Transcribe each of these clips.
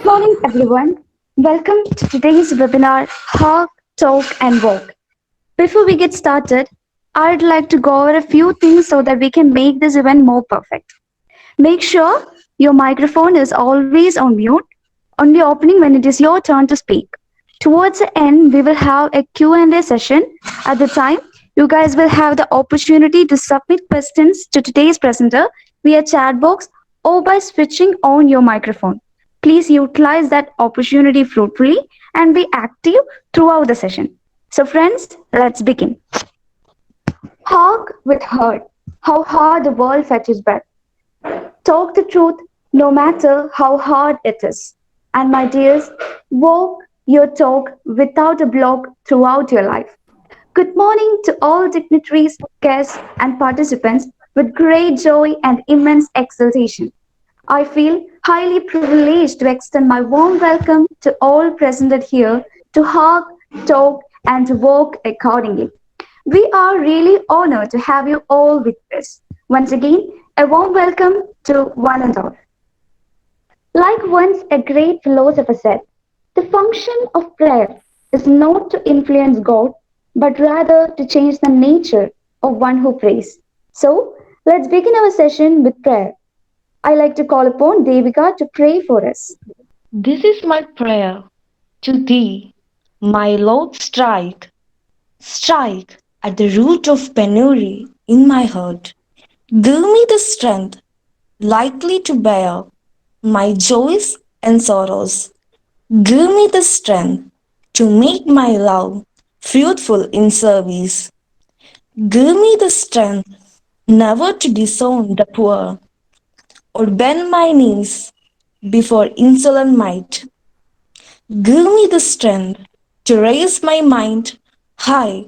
Good morning, everyone. Welcome to today's webinar, Hawk, Talk, and Walk. Before we get started, I'd like to go over a few things so that we can make this event more perfect. Make sure your microphone is always on mute, only opening when it is your turn to speak. Towards the end, we will have a Q&A session. At the time, you guys will have the opportunity to submit questions to today's presenter via chat box or by switching on your microphone. Please utilize that opportunity fruitfully and be active throughout the session. So, friends, let's begin. Hawk with heart. How hard the world fetches breath. Talk the truth no matter how hard it is. And my dears, walk your talk without a block throughout your life. Good morning to all dignitaries, guests, and participants with great joy and immense exultation. I feel highly privileged to extend my warm welcome to all presented here to hark, talk, and to walk accordingly. We are really honored to have you all with us. Once again, a warm welcome to one and all. Like once a great philosopher said, the function of prayer is not to influence God, but rather to change the nature of one who prays. So, let's begin our session with prayer. I like to call upon Devika to pray for us. This is my prayer to thee, my Lord. Strike at the root of penury in my heart. Give me the strength likely to bear my joys and sorrows. Give me the strength to make my love fruitful in service. Give me the strength never to disown the poor or bend my knees before insolent might. Give me the strength to raise my mind high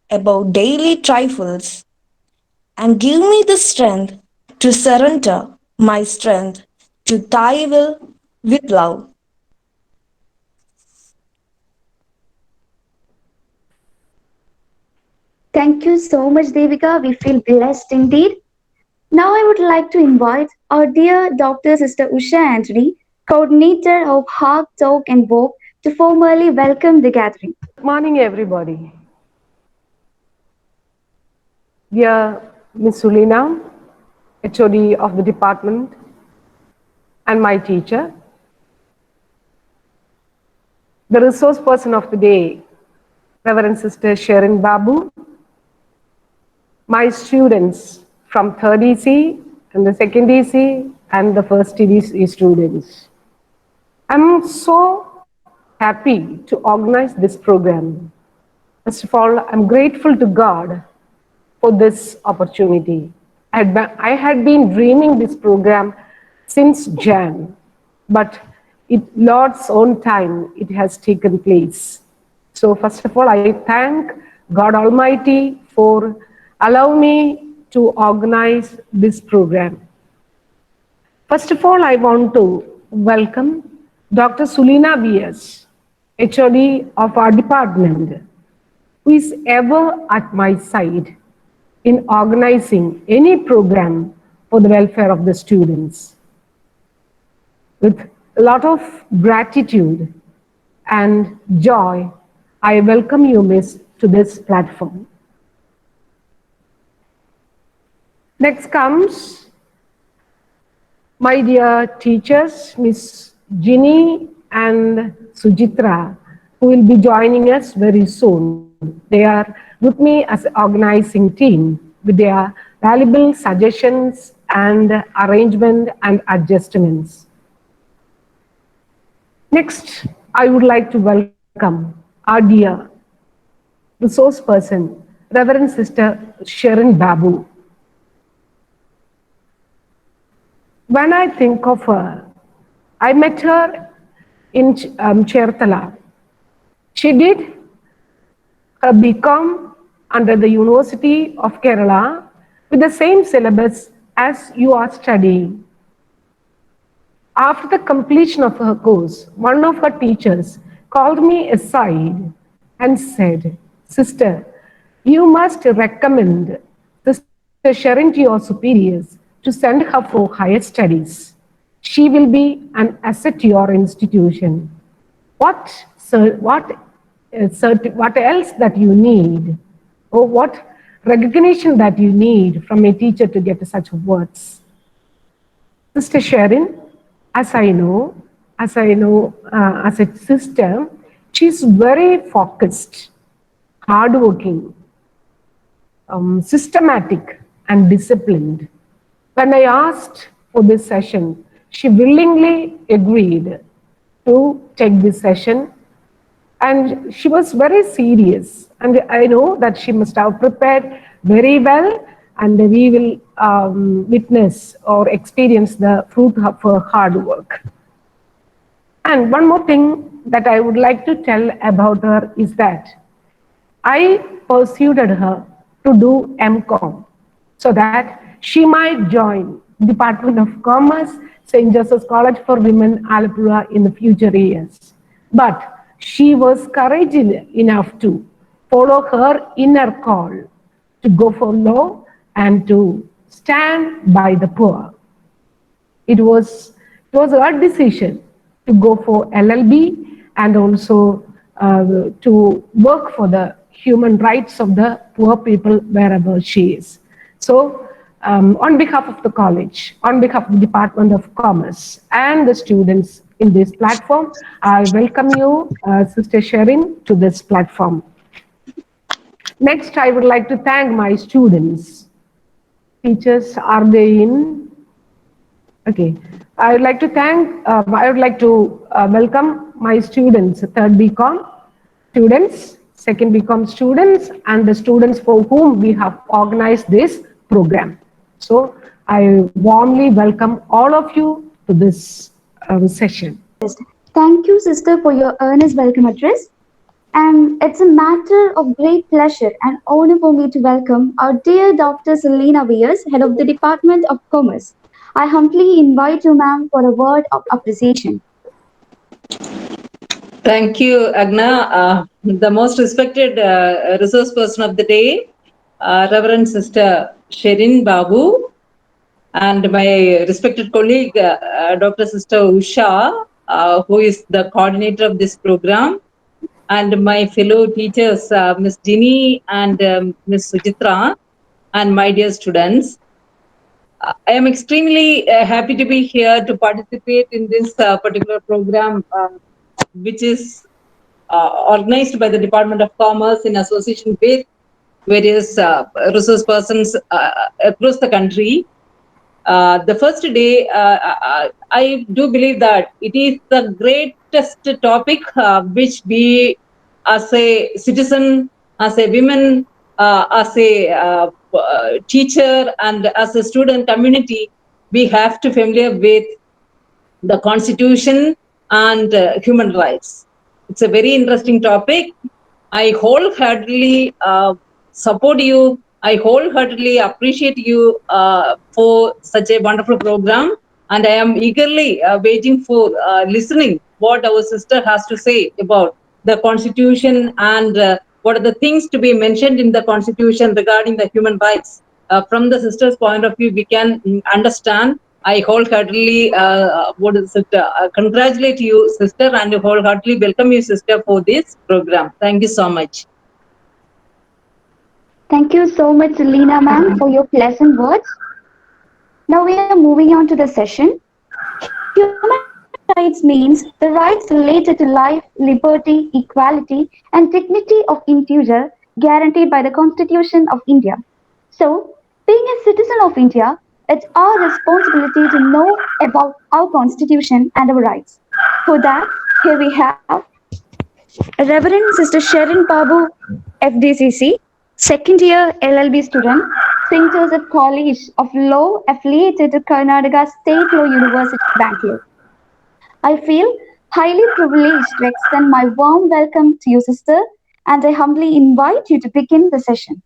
above daily trifles, and give me the strength to surrender my strength to thy will with love. Thank you so much, Devika. We feel blessed indeed. Now, I would like to invite our dear Dr. Sister Usha Anthony, coordinator of Hark, Talk, and Walk, to formally welcome the gathering. Good morning, everybody. Dear Miss Sulina, HOD of the department, and my teacher, the resource person of the day, Reverend Sister Sharon Babu, my students from 3rd EC and the 2nd EC and the 1st EC students. I'm so happy to organize this program. First of all, I'm grateful to God for this opportunity. I had been dreaming this program since Jan, but it Lord's own time it has taken place. So first of all, I thank God Almighty for allowing me to organize this program. First of all, I want to welcome Dr. Sulina BS, HOD of our department, who is ever at my side in organizing any program for the welfare of the students. With a lot of gratitude and joy, I welcome you, Miss, to this platform. Next comes my dear teachers, Miss Ginny and Sujitra, who will be joining us very soon. They are with me as an organizing team with their valuable suggestions and arrangement and adjustments. Next, I would like to welcome our dear resource person, Reverend Sister Sharon Babu. When I think of her, I met her in Chertala. She did her BCom under the University of Kerala with the same syllabus as you are studying. After the completion of her course, one of her teachers called me aside and said, "Sister, you must recommend Sister Sharon to your superiors to send her for higher studies." She will be an asset to your institution. What else that you need, or what recognition that you need from a teacher to get such words? Sister Sharon, as I know, as a sister, she's very focused, hardworking, systematic, and disciplined. When I asked for this session, she willingly agreed to take this session, and she was very serious. And I know that she must have prepared very well, and we will witness or experience the fruit of her hard work. And one more thing that I would like to tell about her is that I persuaded her to do MCOM so that she might join Department of Commerce, St. Joseph's College for Women, Alapura in the future years. But she was courageous enough to follow her inner call to go for law and to stand by the poor. It was her decision to go for LLB and also to work for the human rights of the poor people wherever she is. So, on behalf of the college, on behalf of the Department of Commerce and the students in this platform, I welcome you, Sister Sherin, to this platform. Next, I would like to thank my students. Teachers, are they in? Okay. I would like to welcome my students, third BCom students, second BCom students, and the students for whom we have organized this program. So I warmly welcome all of you to this session. Thank you, sister, for your earnest welcome address. And it's a matter of great pleasure and honor for me to welcome our dear Dr. Selena Viers, Head of the Department of Commerce. I humbly invite you, ma'am, for a word of appreciation. Thank you, Agna. The most respected resource person of the day, Reverend Sister Sherin Babu, and my respected colleague, Dr. Sister Usha, who is the coordinator of this program, and my fellow teachers, Miss Ginny and Miss Sujitra, and my dear students. I am extremely happy to be here to participate in this particular program, which is organized by the Department of Commerce in association with various resource persons across the country. The first day, I do believe that it is the greatest topic which we, as a citizen, as a woman, as a teacher, and as a student community, we have to familiar with the Constitution and human rights. It's a very interesting topic. I wholeheartedly support you. I wholeheartedly appreciate you for such a wonderful program. And I am eagerly waiting for listening what our sister has to say about the Constitution and what are the things to be mentioned in the Constitution regarding the human rights. From the sister's point of view, we can understand. I wholeheartedly congratulate you, sister, and wholeheartedly welcome you, sister, for this program. Thank you so much. Thank you so much, Selena, ma'am, for your pleasant words. Now we are moving on to the session. Human rights means the rights related to life, liberty, equality, and dignity of individual guaranteed by the Constitution of India. So, being a citizen of India, it's our responsibility to know about our Constitution and our rights. For that, here we have Reverend Sister Sherin Babu, FDCC, second year LLB student, St. Joseph College of Law affiliated to Karnataka State Law University, Bangalore. I feel highly privileged to extend my warm welcome to you, sister, and I humbly invite you to begin the session.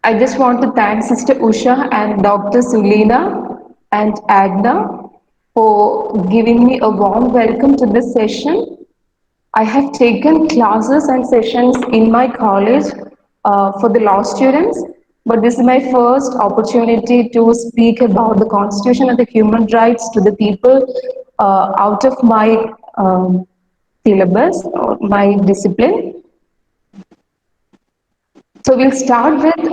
I just want to thank Sister Usha and Dr. Sulina and Agna for giving me a warm welcome to this session. I have taken classes and sessions in my college for the law students, but this is my first opportunity to speak about the Constitution and the human rights to the people out of my syllabus or my discipline. So we'll start with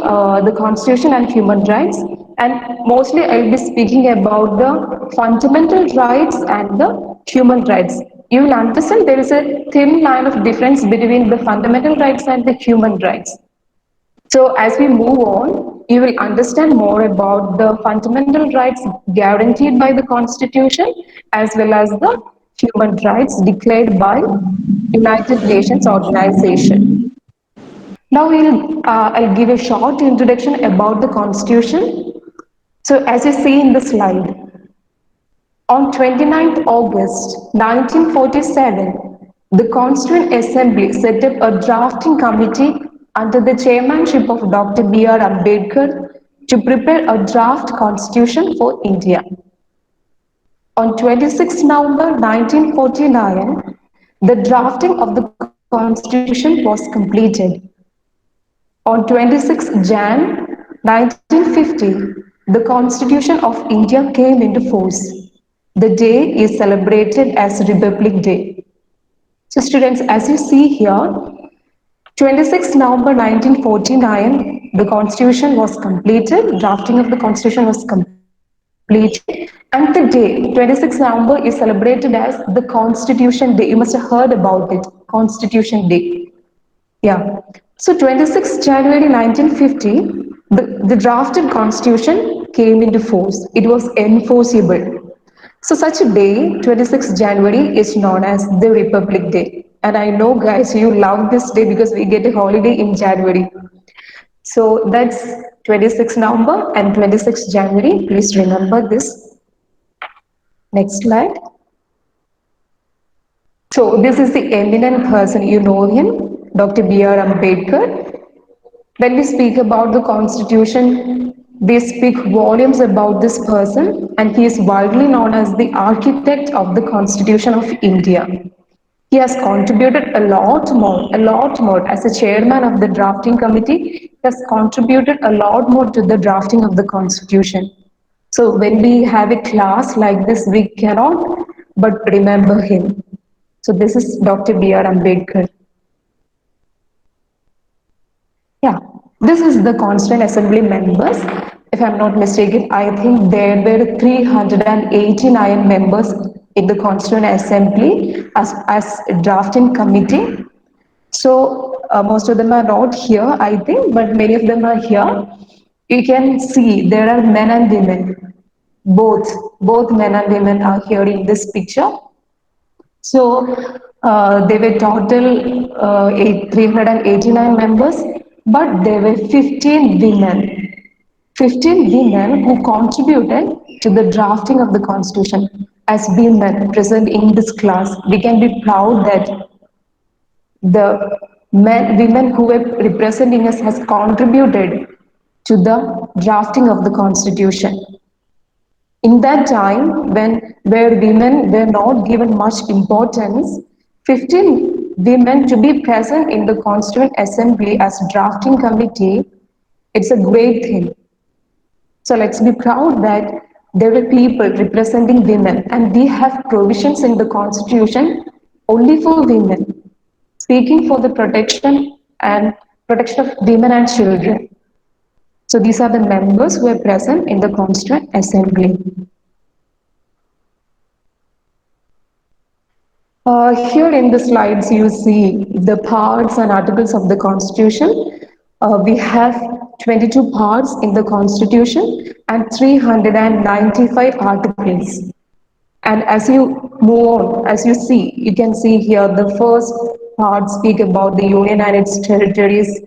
the Constitution and human rights, and mostly I'll be speaking about the fundamental rights and the human rights. You will understand there is a thin line of difference between the fundamental rights and the human rights. So as we move on, you will understand more about the fundamental rights guaranteed by the Constitution as well as the human rights declared by United Nations Organization. Now I'll give a short introduction about the Constitution. So as you see in the slide, on 29th August 1947, the Constituent Assembly set up a drafting committee under the chairmanship of Dr. B.R. Ambedkar to prepare a draft constitution for India. On 26 November 1949, the drafting of the constitution was completed. On 26 Jan 1950, the Constitution of India came into force. The day is celebrated as Republic Day. So students, as you see here, 26 November 1949, the Constitution was completed, drafting of the Constitution was completed, and the day, 26 November, is celebrated as the Constitution Day. You must have heard about it, Constitution Day. Yeah. So 26 January 1950, the drafted constitution came into force. It was enforceable. So such a day, 26 January, is known as the Republic Day. And I know guys, you love this day because we get a holiday in January. So that's 26 November and 26 January. Please remember this. Next slide. So this is the eminent person, you know him, Dr. B.R. Ambedkar. When we speak about the Constitution, we speak volumes about this person, and he is widely known as the architect of the Constitution of India. He has contributed a lot more. As a chairman of the drafting committee, he has contributed a lot more to the drafting of the Constitution. So when we have a class like this, we cannot but remember him. So this is Dr. B.R. Ambedkar. Yeah, this is the Constituent Assembly members. If I'm not mistaken, I think there were 389 members in the Constituent Assembly as a drafting committee. So most of them are not here, I think, but many of them are here. You can see there are men and women. Both men and women are here in this picture. So there were total 389 members, but there were 15 women. 15 women who contributed to the drafting of the constitution. As women present in this class, we can be proud that the women who were representing us has contributed to the drafting of the constitution. In that time, where women were not given much importance, 15 women to be present in the Constituent Assembly as drafting committee, it's a great thing. So let's be proud that there were people representing women, and we have provisions in the Constitution only for women, speaking for the protection of women and children. So these are the members who are present in the Constituent Assembly. Here in the slides, you see the parts and articles of the Constitution. We have 22 parts in the Constitution and 395 articles. And as you move on, as you see, you can see here the first part speak about the Union and its territories,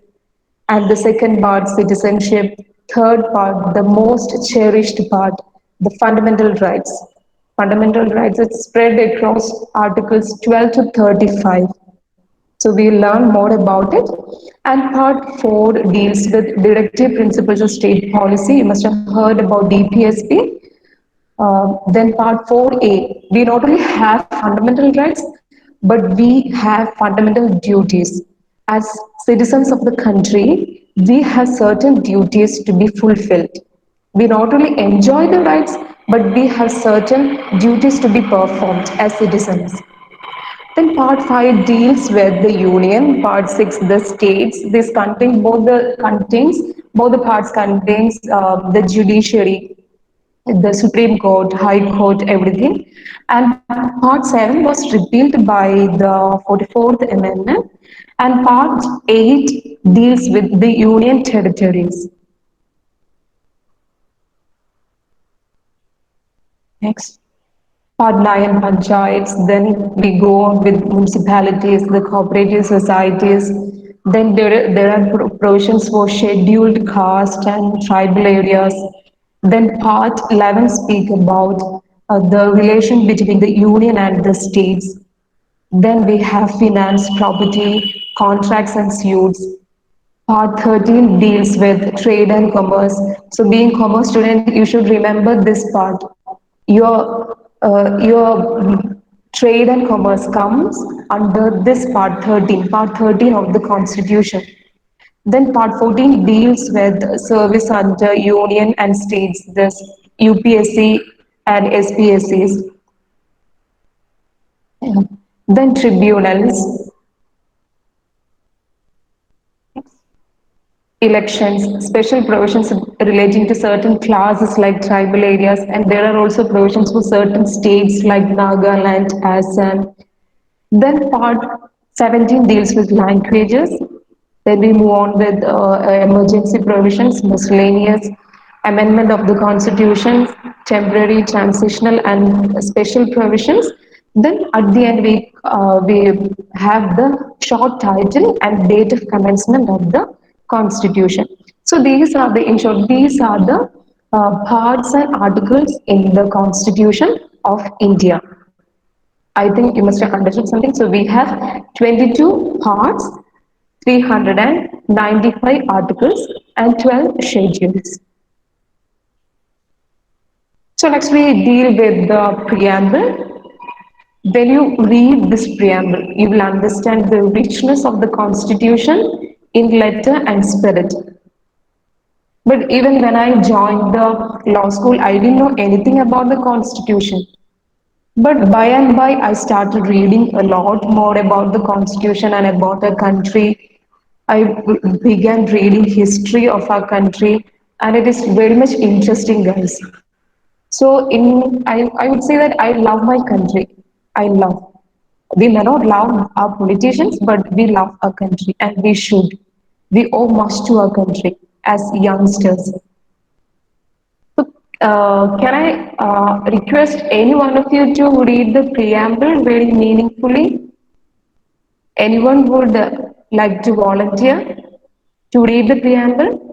and the second part, citizenship. Third part, the most cherished part, the fundamental rights. Fundamental rights, it's spread across articles 12 to 35. So we'll learn more about it. And part 4 deals with directive principles of state policy. You must have heard about DPSP. Then part 4A, we not only have fundamental rights, but we have fundamental duties. As citizens of the country, we have certain duties to be fulfilled. We not only enjoy the rights, but we have certain duties to be performed as citizens. Then part 5 deals with the union, part 6 the states. This contains both the parts contains the judiciary, the Supreme Court, High Court, everything. And part 7 was repealed by the 44th Amendment. And part 8 deals with the union territories. Next. Part 9 panchayats, then we go on with municipalities, the cooperative societies, then there are provisions for scheduled caste and tribal areas. Then part 11 speak about the relation between the union and the states. Then we have finance, property, contracts and suits. Part 13 deals with trade and commerce. So being commerce student, you should remember this part. Your trade and commerce comes under this part 13 of the Constitution. Then part 14 deals with service under union and states, this UPSC and SPSCs. Then tribunals, elections, special provisions relating to certain classes like tribal areas, and there are also provisions for certain states like Nagaland, Assam. Then part 17 deals with languages. Then we move on with emergency provisions, miscellaneous, amendment of the constitution, temporary, transitional, and special provisions. Then at the end we have the short title and date of commencement of the constitution. So these are the in short these are the parts and articles in the constitution of India. I think you must have understood something. So we have 22 parts, 395 articles, and 12 schedules. So next we deal with the preamble. When you read this preamble, you will understand the richness of the Constitution in letter and spirit. But even when I joined the law school, I didn't know anything about the Constitution. But by and by, I started reading a lot more about the Constitution and about our country. Began reading history of our country, and it is very much interesting, guys. So, I would say that I love my country. I love. We may not love our politicians, but we love our country, and we should. We owe much to our country as youngsters. So, can I request any one of you to read the preamble very meaningfully? Anyone would like to volunteer to read the preamble?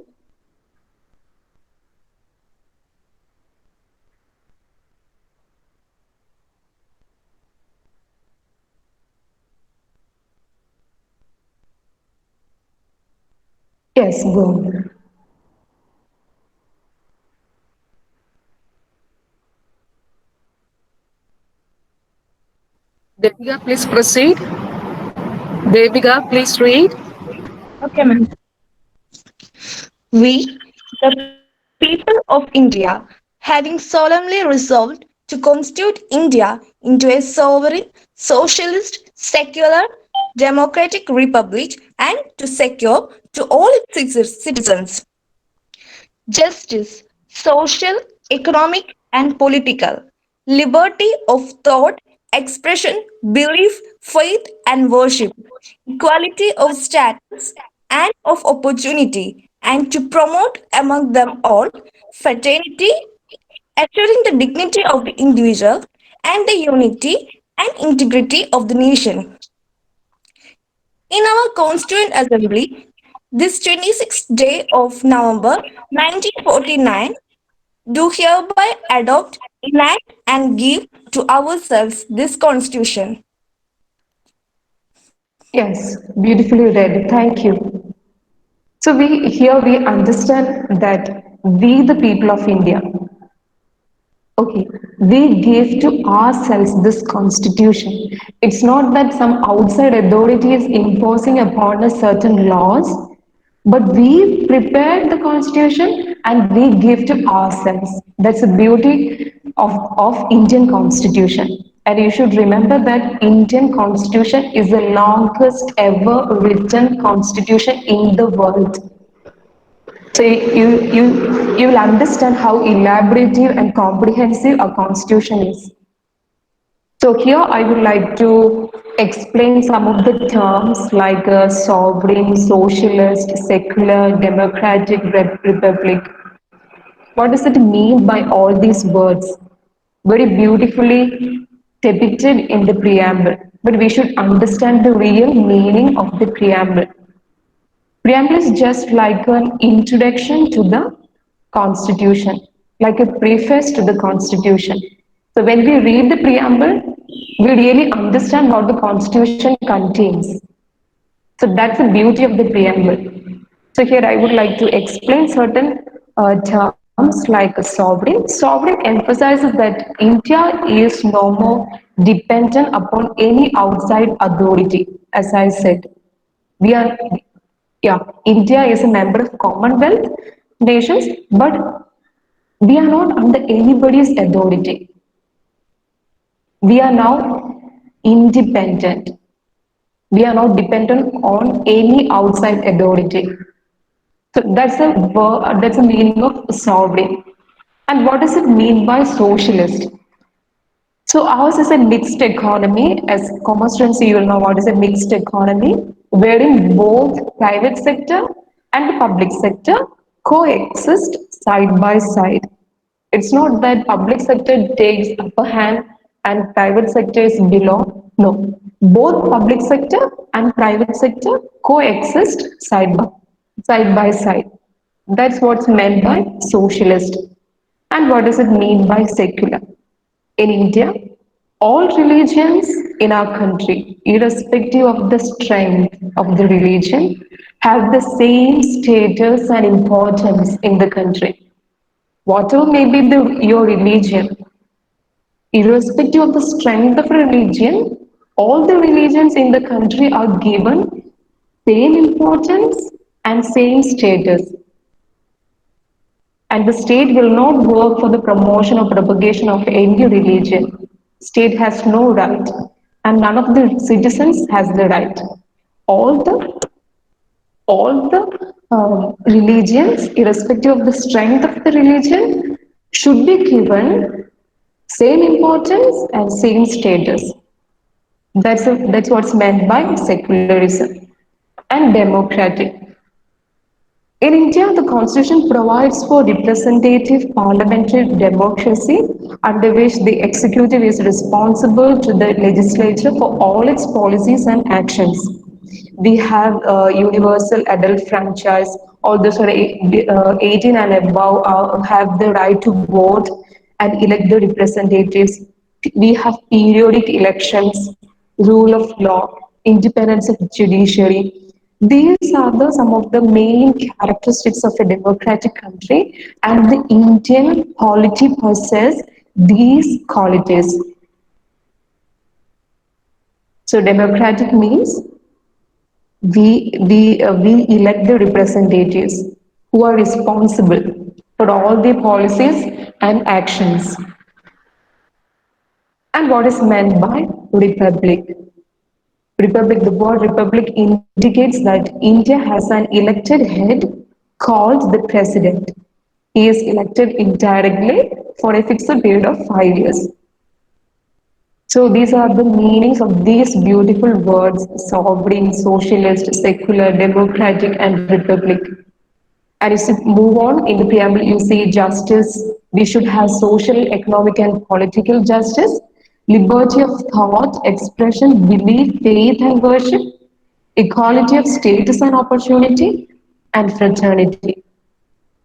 Yes, go. Devika, please proceed. Devika, please read. Okay, ma'am. We, the people of India, having solemnly resolved to constitute India into a sovereign, socialist, secular, democratic republic and to secure to all its citizens justice, social, economic, and political, liberty of thought, expression, belief, faith, and worship, equality of status and of opportunity, and to promote among them all fraternity, assuring the dignity of the individual and the unity and integrity of the nation. In our Constituent Assembly, this 26th day of November 1949, do hereby adopt, enact, and give to ourselves this Constitution. Yes, beautifully read. Thank you. So we understand that we the people of India, okay, we give to ourselves this constitution. It's not that some outside authority is imposing upon us certain laws, But we prepared the constitution and we give to ourselves. That's the beauty of Indian constitution. And you should remember that Indian constitution is the longest ever written constitution in the world. So you will understand how elaborative and comprehensive a constitution is. So here I would like to explain some of the terms like sovereign, socialist, secular, democratic, republic. What does it mean by all these words? Very beautifully depicted in the preamble. But we should understand the real meaning of the preamble. Preamble is just like an introduction to the Constitution, like a preface to the Constitution. So when we read the preamble, we really understand what the Constitution contains. So that's the beauty of the preamble. So here I would like to explain certain terms like sovereign. Sovereign emphasizes that India is no more dependent upon any outside authority. As I said, we are, yeah, India is a member of Commonwealth nations, but we are not under anybody's authority. We are now independent. We are not dependent on any outside authority. So that's the meaning of sovereign. And what does it mean by socialist? So ours is a mixed economy. As commerce students, you will know what is a mixed economy, wherein both private sector and the public sector coexist side by side. It's not that public sector takes upper hand and private sector is below. No, both public sector and private sector coexist side by side. That's what's meant by socialist. And what does it mean by secular? In India, all religions in our country, irrespective of the strength of the religion, have the same status and importance in the country. Whatever may be your religion, irrespective of the strength of religion, all the religions in the country are given same importance and same status. And the state will not work for the promotion or propagation of any religion. State has no right, and none of the citizens has the right. All the all the religions, irrespective of the strength of the religion, should be given same importance and same status. That's what's meant by secularism and democratic. In India, the constitution provides for representative parliamentary democracy under which the executive is responsible to the legislature for all its policies and actions. We have universal adult franchise, all those who are 18 and above have the right to vote and elect the representatives. We have periodic elections, rule of law, independence of judiciary. These are some of the main characteristics of a democratic country, and the Indian polity possess these qualities. So, democratic means we elect the representatives who are responsible for all the policies and actions. And what is meant by republic? Republic, the word republic indicates that India has an elected head called the president. He is elected indirectly for a fixed period of 5 years. So these are the meanings of these beautiful words: sovereign, socialist, secular, democratic, and republic. And if you move on in the preamble, you see justice. We should have social, economic, and political justice, liberty of thought, expression, belief, faith, and worship, equality of status and opportunity, and fraternity.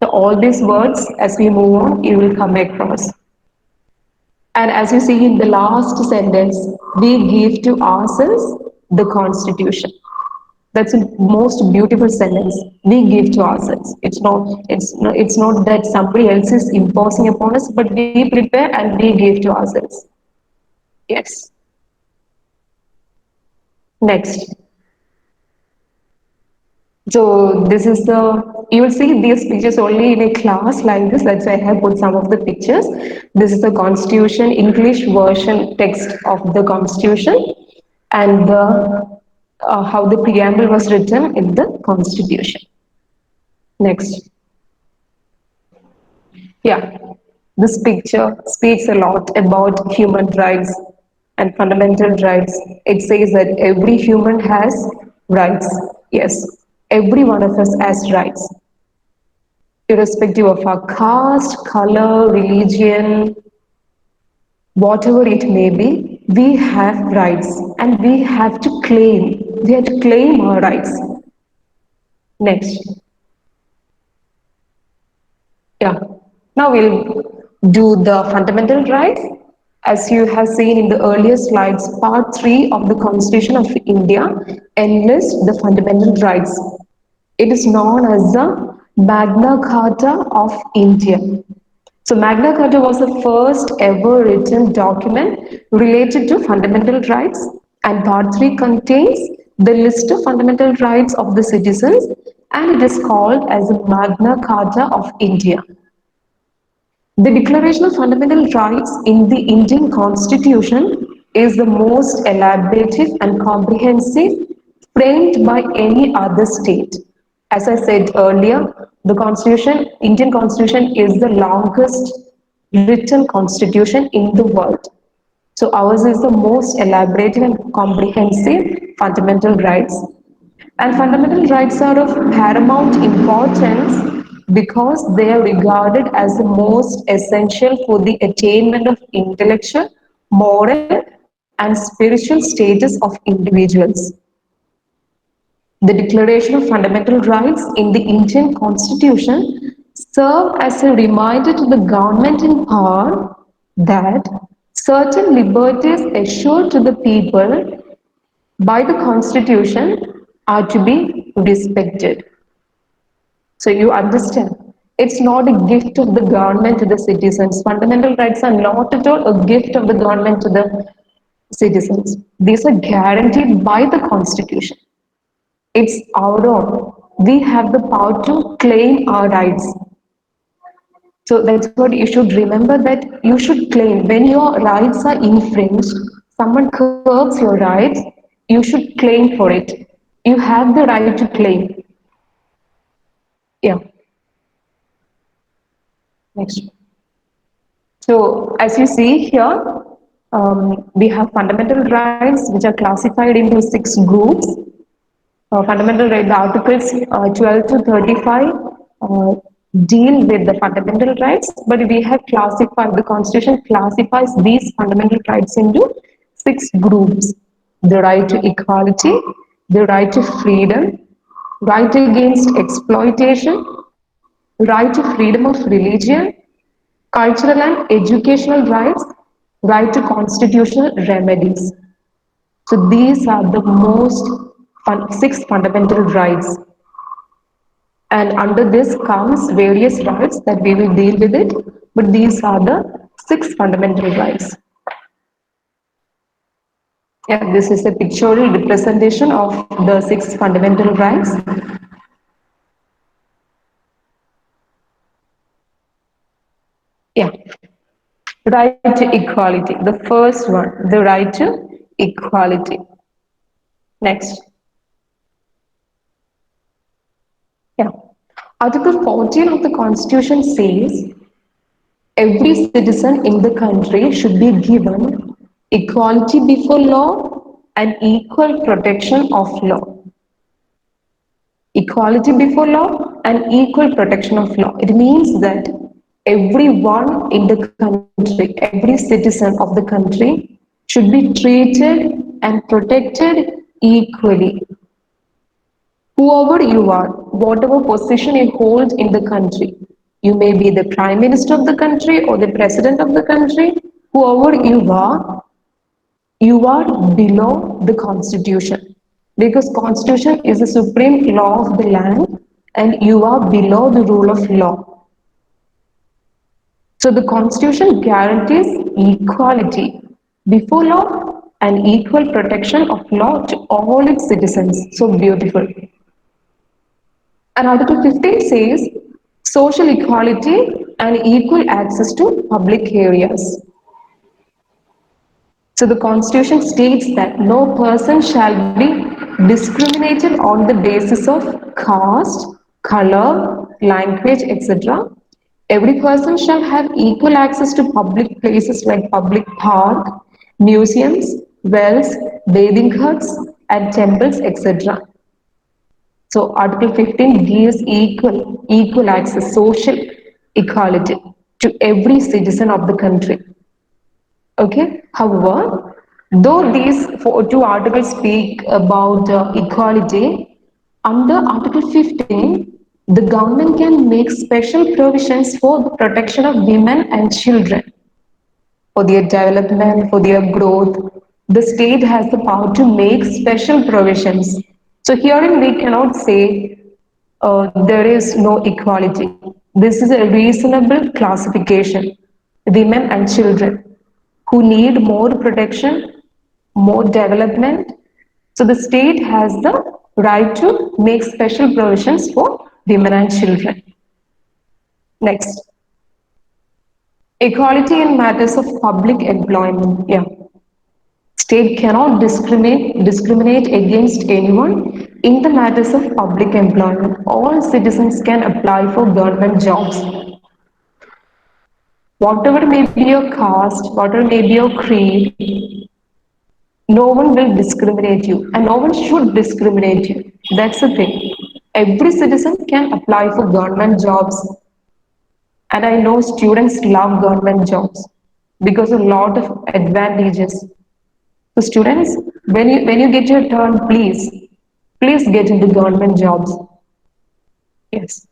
So all these words, as we move on, you will come across. And as you see in the last sentence, we give to ourselves the Constitution. That's the most beautiful sentence. We give to ourselves. It's not that somebody else is imposing upon us, but we prepare and we give to ourselves. Yes. Next. So this is you will see these pictures only in a class like this. That's why I have put some of the pictures. This is the Constitution English version text of the Constitution and how the preamble was written in the Constitution. Next. Yeah, this picture speaks a lot about human rights and fundamental rights. It says that every human has rights. Yes, every one of us has rights, irrespective of our caste, color, religion, whatever it may be. We have rights and we have to claim. We have to claim our rights. Next. Yeah. Now we'll do the fundamental rights. As you have seen in the earlier slides, part 3 of the Constitution of India enlists the fundamental rights. It is known as the Magna Carta of India. So Magna Carta was the first ever written document related to fundamental rights, and part 3 contains the list of fundamental rights of the citizens, and it is called as the Magna Carta of India. The Declaration of Fundamental Rights in the Indian Constitution is the most elaborative and comprehensive framed by any other state. As I said earlier, the Constitution, Indian Constitution is the longest written constitution in the world. So ours is the most elaborate and comprehensive fundamental rights. And fundamental rights are of paramount importance because they are regarded as the most essential for the attainment of intellectual, moral, and spiritual status of individuals. The Declaration of Fundamental Rights in the Indian Constitution serve as a reminder to the government in power that certain liberties assured to the people by the Constitution are to be respected. So you understand, it's not a gift of the government to the citizens. Fundamental rights are not at all a gift of the government to the citizens. These are guaranteed by the Constitution. It's our own. We have the power to claim our rights. So that's what you should remember, that you should claim when your rights are infringed, someone curbs your rights, you should claim for it. You have the right to claim. Yeah. Next. So as you see here, we have fundamental rights which are classified into 6 groups. Fundamental right, the articles 12 to 35 deal with the fundamental rights, but we have classified, the Constitution classifies these fundamental rights into 6 groups. The right to equality, the right to freedom, right against exploitation, right to freedom of religion, cultural and educational rights, right to constitutional remedies. So these are the most 6 fundamental rights. And under this comes various rights that we will deal with it, but these are the 6 fundamental rights. Yeah, this is a pictorial representation of the 6 fundamental rights. Yeah, right to equality. The first one, the right to equality. Next. Yeah. Article 14 of the Constitution says every citizen in the country should be given equality before law and equal protection of law. Equality before law and equal protection of law. It means that everyone in the country, every citizen of the country should be treated and protected equally. Whoever you are, whatever position you hold in the country, you may be the prime minister of the country or the president of the country, whoever you are below the constitution, because constitution is the supreme law of the land and you are below the rule of law. So the constitution guarantees equality before law and equal protection of law to all its citizens. So beautiful. And Article 15 says social equality and equal access to public areas. So the Constitution states that no person shall be discriminated on the basis of caste, color, language, etc. Every person shall have equal access to public places like public park, museums, wells, bathing huts, and temples, etc. So Article 15 gives equal access, social equality to every citizen of the country. Okay. However, though these two articles speak about equality, under Article 15, the government can make special provisions for the protection of women and children, for their development, for their growth. The state has the power to make special provisions. So herein we cannot say there is no equality. This is a reasonable classification. Women and children who need more protection, more development. So the state has the right to make special provisions for women and children. Next, equality in matters of public employment. Yeah. State cannot discriminate against anyone in the matters of public employment. All citizens can apply for government jobs. Whatever may be your caste, whatever may be your creed, no one will discriminate you and no one should discriminate you. That's the thing. Every citizen can apply for government jobs, and I know students love government jobs because of a lot of advantages. So students, when you get your turn, please get into government jobs. Yes.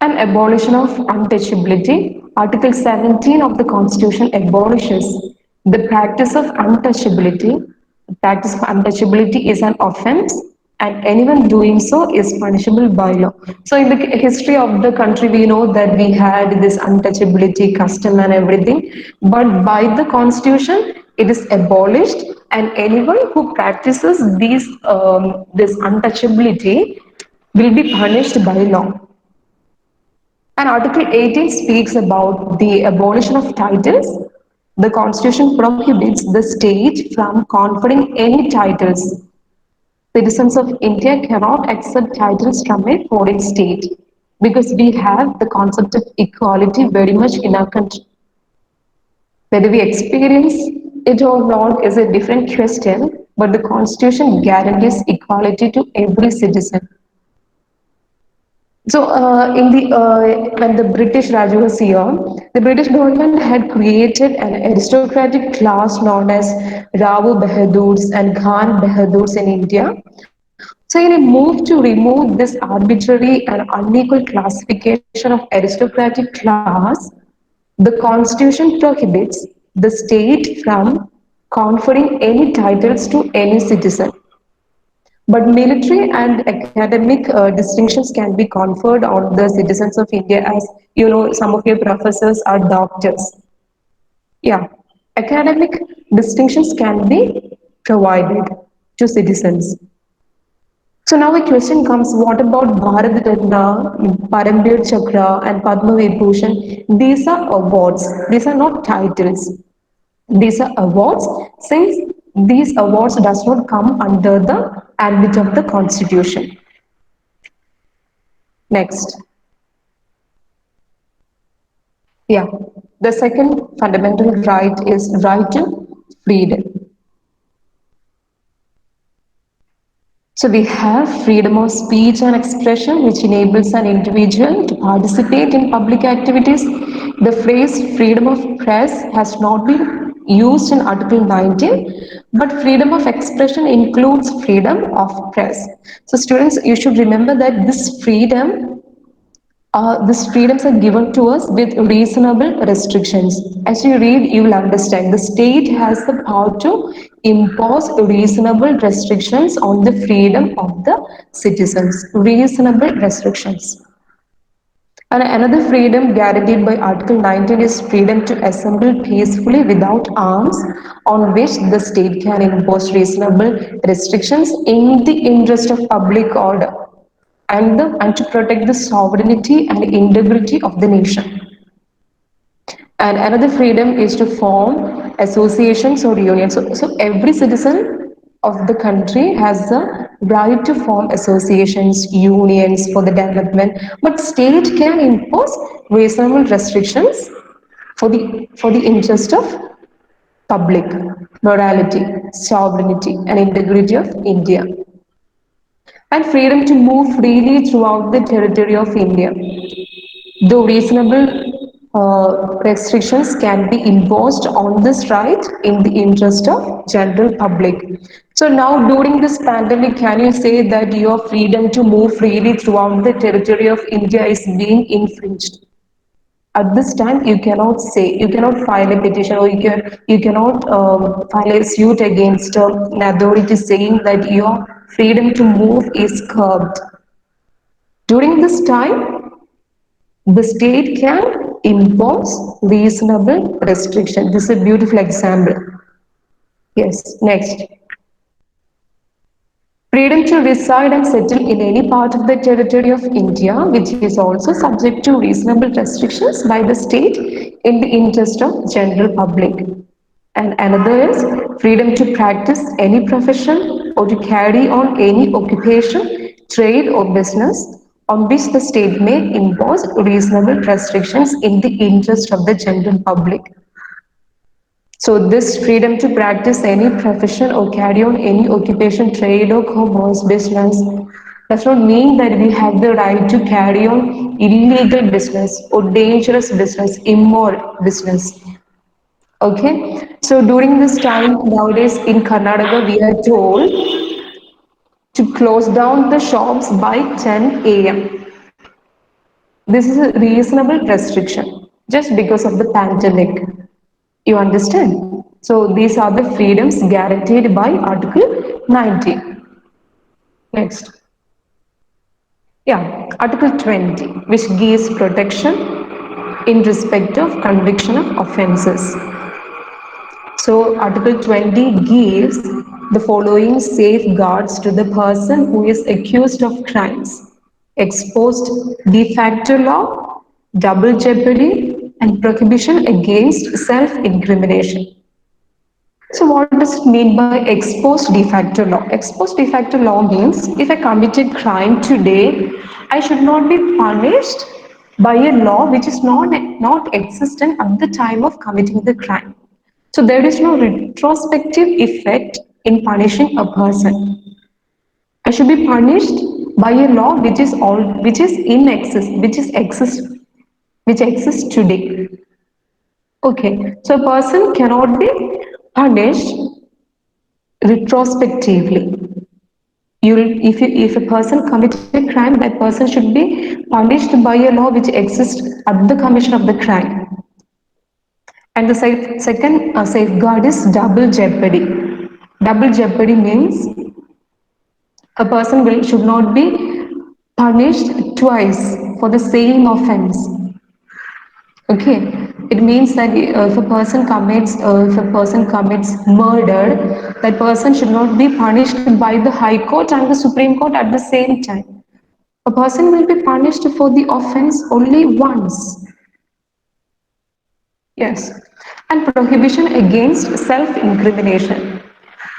And abolition of untouchability. Article 17 of the Constitution abolishes the practice of untouchability. The practice of untouchability is an offense, and anyone doing so is punishable by law. So, in the history of the country, we know that we had this untouchability custom and everything, but by the Constitution, it is abolished, and anyone who practices this untouchability will be punished by law. And Article 18 speaks about the abolition of titles. The Constitution prohibits the state from conferring any titles. Citizens of India cannot accept titles from a foreign state because we have the concept of equality very much in our country. Whether we experience it or not is a different question, but the Constitution guarantees equality to every citizen. So, when the British Raj was here, the British government had created an aristocratic class known as Rao Bahadurs and Khan Bahadurs in India. So, in a move to remove this arbitrary and unequal classification of aristocratic class, the Constitution prohibits the state from conferring any titles to any citizen. But military and academic distinctions can be conferred on the citizens of India, as you know, some of your professors are doctors. Yeah, academic distinctions can be provided to citizens. So now a question comes, what about Bharat Ratna, Parambir Chakra and Padma Vibhushan? These are awards, these are not titles. These are awards since these awards does not come under the ambit of the Constitution. Next. Yeah. The second fundamental right is right to freedom. So we have freedom of speech and expression, which enables an individual to participate in public activities. The phrase freedom of press has not been used in Article 19, but freedom of expression includes freedom of press. So students, you should remember that these freedoms are given to us with reasonable restrictions. As you read, you will understand the state has the power to impose reasonable restrictions on the freedom of the citizens. Reasonable restrictions. And another freedom guaranteed by Article 19 is freedom to assemble peacefully without arms, on which the state can impose reasonable restrictions in the interest of public order. and to protect the sovereignty and integrity of the nation. And another freedom is to form associations or unions. So every citizen of the country has the right to form associations, unions for the development, but state can impose reasonable restrictions for the interest of public morality, sovereignty, and integrity of India, and freedom to move freely throughout the territory of India. Though reasonable restrictions can be imposed on this right in the interest of general public. So now during this pandemic, can you say that your freedom to move freely throughout the territory of India is being infringed? At this time, you cannot say, you cannot file a petition, or you cannot file a suit against an authority saying that your freedom to move is curbed. During this time, the state can impose reasonable restriction. This is a beautiful example. Yes, next. Freedom to reside and settle in any part of the territory of India, which is also subject to reasonable restrictions by the state in the interest of general public. And another is freedom to practice any profession or to carry on any occupation, trade or business on which the state may impose reasonable restrictions in the interest of the general public. So this freedom to practice any profession or carry on any occupation, trade or commerce, business does not mean that we have the right to carry on illegal business or dangerous business, immoral business. Okay, so during this time nowadays in Karnataka, we are told to close down the shops by 10 a.m. This is a reasonable restriction just because of the pandemic. You understand? So these are the freedoms guaranteed by Article 19. Next. Yeah, Article 20, which gives protection in respect of conviction of offences. So Article 20 gives the following safeguards to the person who is accused of crimes: exposed de facto law, double jeopardy, and prohibition against self-incrimination. So what does it mean by exposed de facto law? Exposed de facto law means if I committed crime today, I should not be punished by a law which is not existent at the time of committing the crime. So there is no retrospective effect in punishing a person. I should be punished by a law which is in excess, which exists today. Okay, so a person cannot be punished retrospectively. If a person committed a crime, that person should be punished by a law which exists at the commission of the crime. And the second safeguard is double jeopardy. Double jeopardy means a person should not be punished twice for the same offense. Okay, it means that if a person commits murder, that person should not be punished by the High Court and the Supreme Court at the same time. A person will be punished for the offense only once. Yes, and prohibition against self-incrimination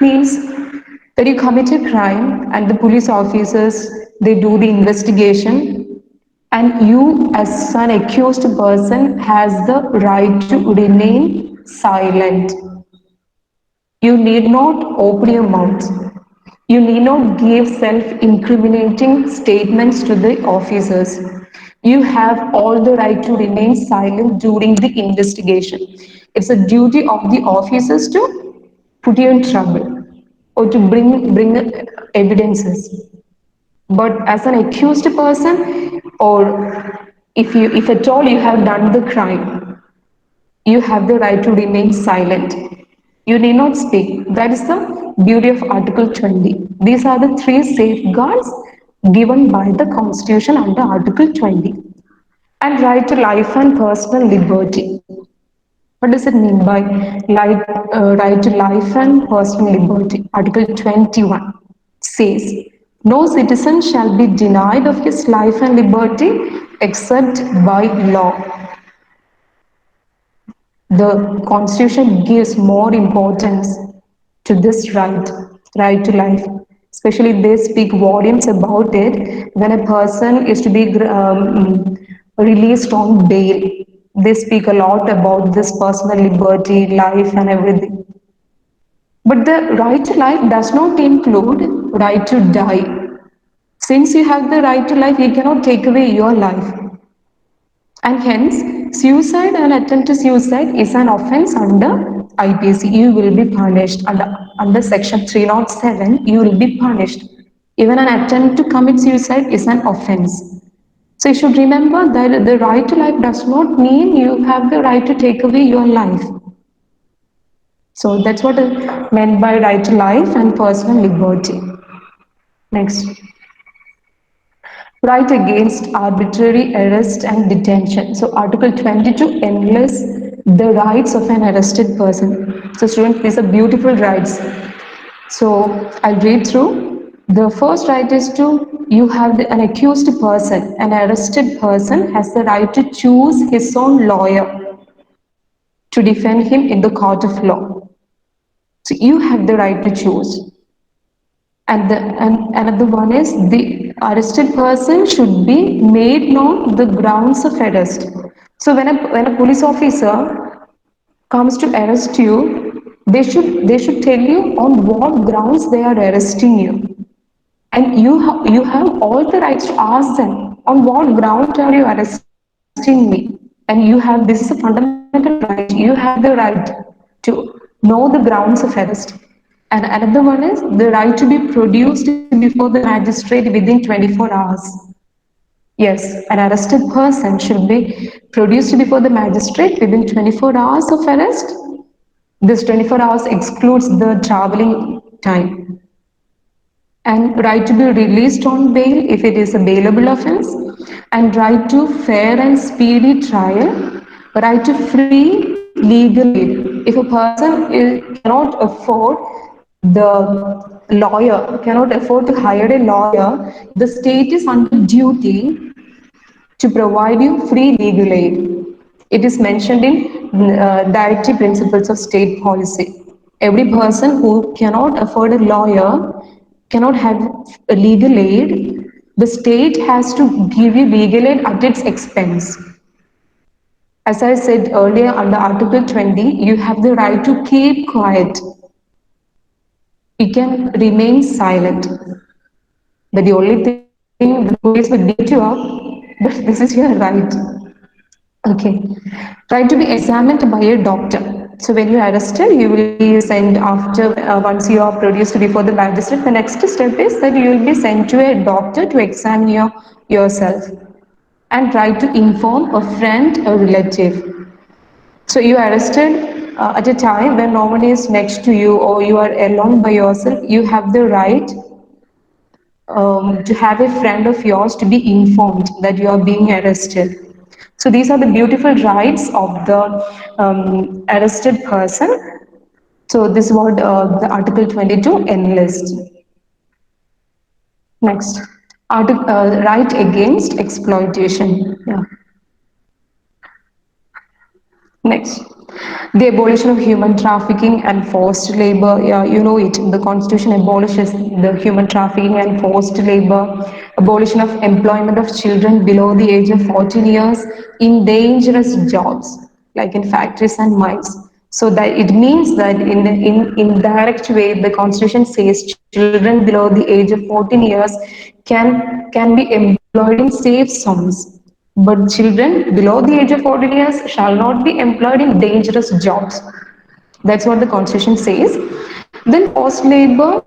means that you commit a crime and the police officers, they do the investigation, and you as an accused person has the right to remain silent. You need not open your mouth. You need not give self-incriminating statements to the officers. You have all the right to remain silent during the investigation. It's a duty of the officers to put you in trouble or to bring evidences. But as an accused person, or if at all you have done the crime, you have the right to remain silent. You need not speak. That is the beauty of Article 20. These are the three safeguards given by the Constitution under Article 20. And right to life and personal liberty. What does it mean by right to life and personal liberty? Article 21 says No citizen shall be denied of his life and liberty except by law. The Constitution gives more importance to this right to life. Especially, they speak volumes about it when a person is to be released on bail. They speak a lot about this personal liberty, life, and everything. But the right to life does not include right to die. Since you have the right to life, you cannot take away your life. And hence, suicide and attempt to suicide is an offense under IPC. You will be punished under section 307. You will be punished. Even an attempt to commit suicide is an offense. So you should remember that the right to life does not mean you have the right to take away your life. So that's what is meant by right to life and personal liberty. Next. Right against arbitrary arrest and detention. So Article 22 enlists the rights of an arrested person. So students, these are beautiful rights. So I'll read through. The first right is to you have an accused person, an arrested person has the right to choose his own lawyer to defend him in the court of law. So you have the right to choose. And another one is the arrested person should be made known the grounds of arrest. So when a police officer comes to arrest you, they should tell you on what grounds they are arresting you. And you have all the rights to ask them on what ground are you arresting me. And you have this is a fundamental right. You have the right to know the grounds of arrest. And another one is the right to be produced before the magistrate within 24 hours. Yes, an arrested person should be produced before the magistrate within 24 hours of arrest. This 24 hours excludes the traveling time. And right to be released on bail if it is a bailable offense, and right to fair and speedy trial, right to free legal aid. If a person cannot afford the lawyer, cannot afford to hire a lawyer, the state is under duty to provide you free legal aid. It is mentioned in Directive Principles of State Policy. Every person who cannot afford a lawyer, cannot have a legal aid, the state has to give you legal aid at its expense. As I said earlier, under Article 20, you have the right to keep quiet. You can remain silent. But the only thing, the police will beat you up, but this is your right. Okay. Right to be examined by a doctor. So when you are arrested, you will be sent after, once you are produced before the magistrate, the next step is that you will be sent to a doctor to examine yourself. And right to inform a friend or relative. So you are arrested at a time when no one is next to you or you are alone by yourself, you have the right to have a friend of yours to be informed that you are being arrested. So these are the beautiful rights of the arrested person. So this is what the Article 22 enlists. Next, right against exploitation. Yeah. Next, the abolition of human trafficking and forced labor. Yeah, you know it. The Constitution abolishes the human trafficking and forced labor, abolition of employment of children below the age of 14 years in dangerous jobs, like in factories and mines. So that it means that in direct way, the Constitution says children below the age of 14 years can be employed in safe zones. But children below the age of 14 years shall not be employed in dangerous jobs. That's what the Constitution says. Then forced labor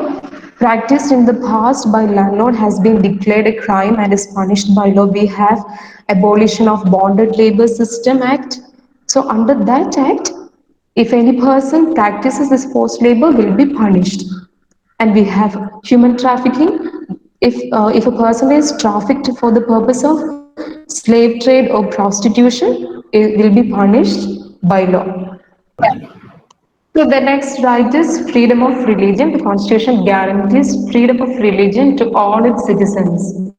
practiced in the past by landlord has been declared a crime and is punished by law. We have Abolition of Bonded Labor System Act. So under that act, if any person practices this forced labor will be punished. And we have human trafficking. If a person is trafficked for the purpose of slave trade or prostitution, it will be punished by law. So the next right is freedom of religion. The Constitution guarantees freedom of religion to all its citizens.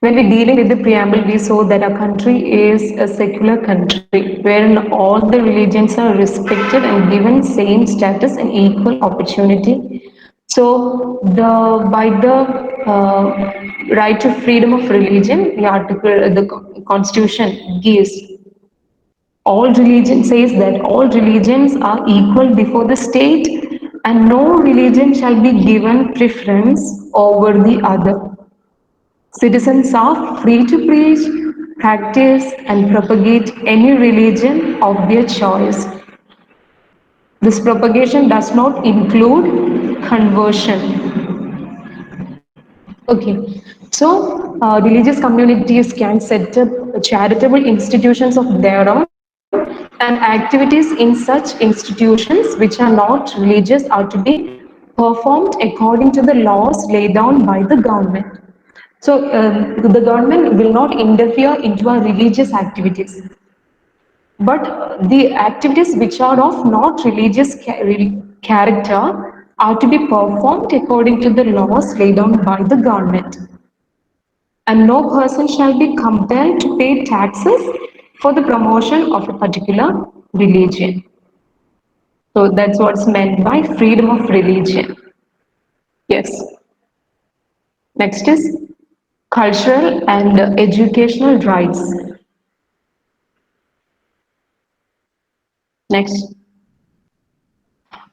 When we're dealing with the preamble, we saw that our country is a secular country wherein all the religions are respected and given same status and equal opportunity. So by the right to freedom of religion, the Constitution gives all religion says that all religions are equal before the state and no religion shall be given preference over the other. Citizens are free to preach, practice, and propagate any religion of their choice. This propagation does not include conversion. Okay, so religious communities can set up charitable institutions of their own, and activities in such institutions which are not religious are to be performed according to the laws laid down by the government. So the government will not interfere into our religious activities. But the activities which are of not religious character are to be performed according to the laws laid down by the government. And no person shall be compelled to pay taxes for the promotion of a particular religion. So that's what's meant by freedom of religion. Yes. Next is cultural and educational rights. Next.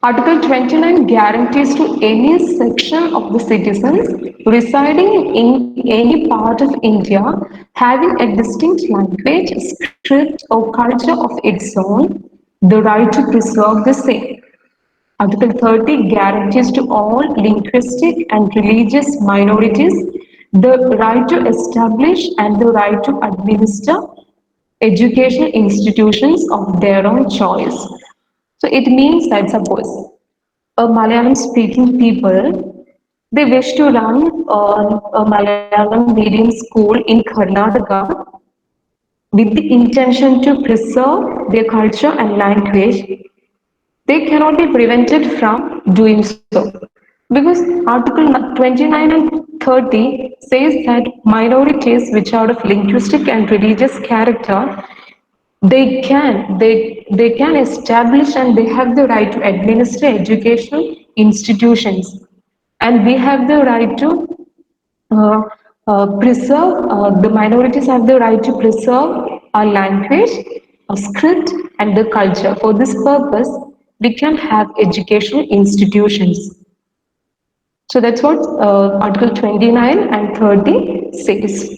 Article 29 guarantees to any section of the citizens residing in any part of India having a distinct language, script, or culture of its own the right to preserve the same. Article 30 guarantees to all linguistic and religious minorities the right to establish and the right to administer educational institutions of their own choice. So it means that suppose a Malayalam speaking people, they wish to run a Malayalam medium school in Karnataka with the intention to preserve their culture and language. They cannot be prevented from doing so because Article 29 and 30 says that minorities which are of linguistic and religious character they can establish and they have the right to administer educational institutions and we have the right to uh, preserve the minorities have the right to preserve our language, our script and the culture. For this purpose we can have educational institutions. So that's what Article 29 and 30 says.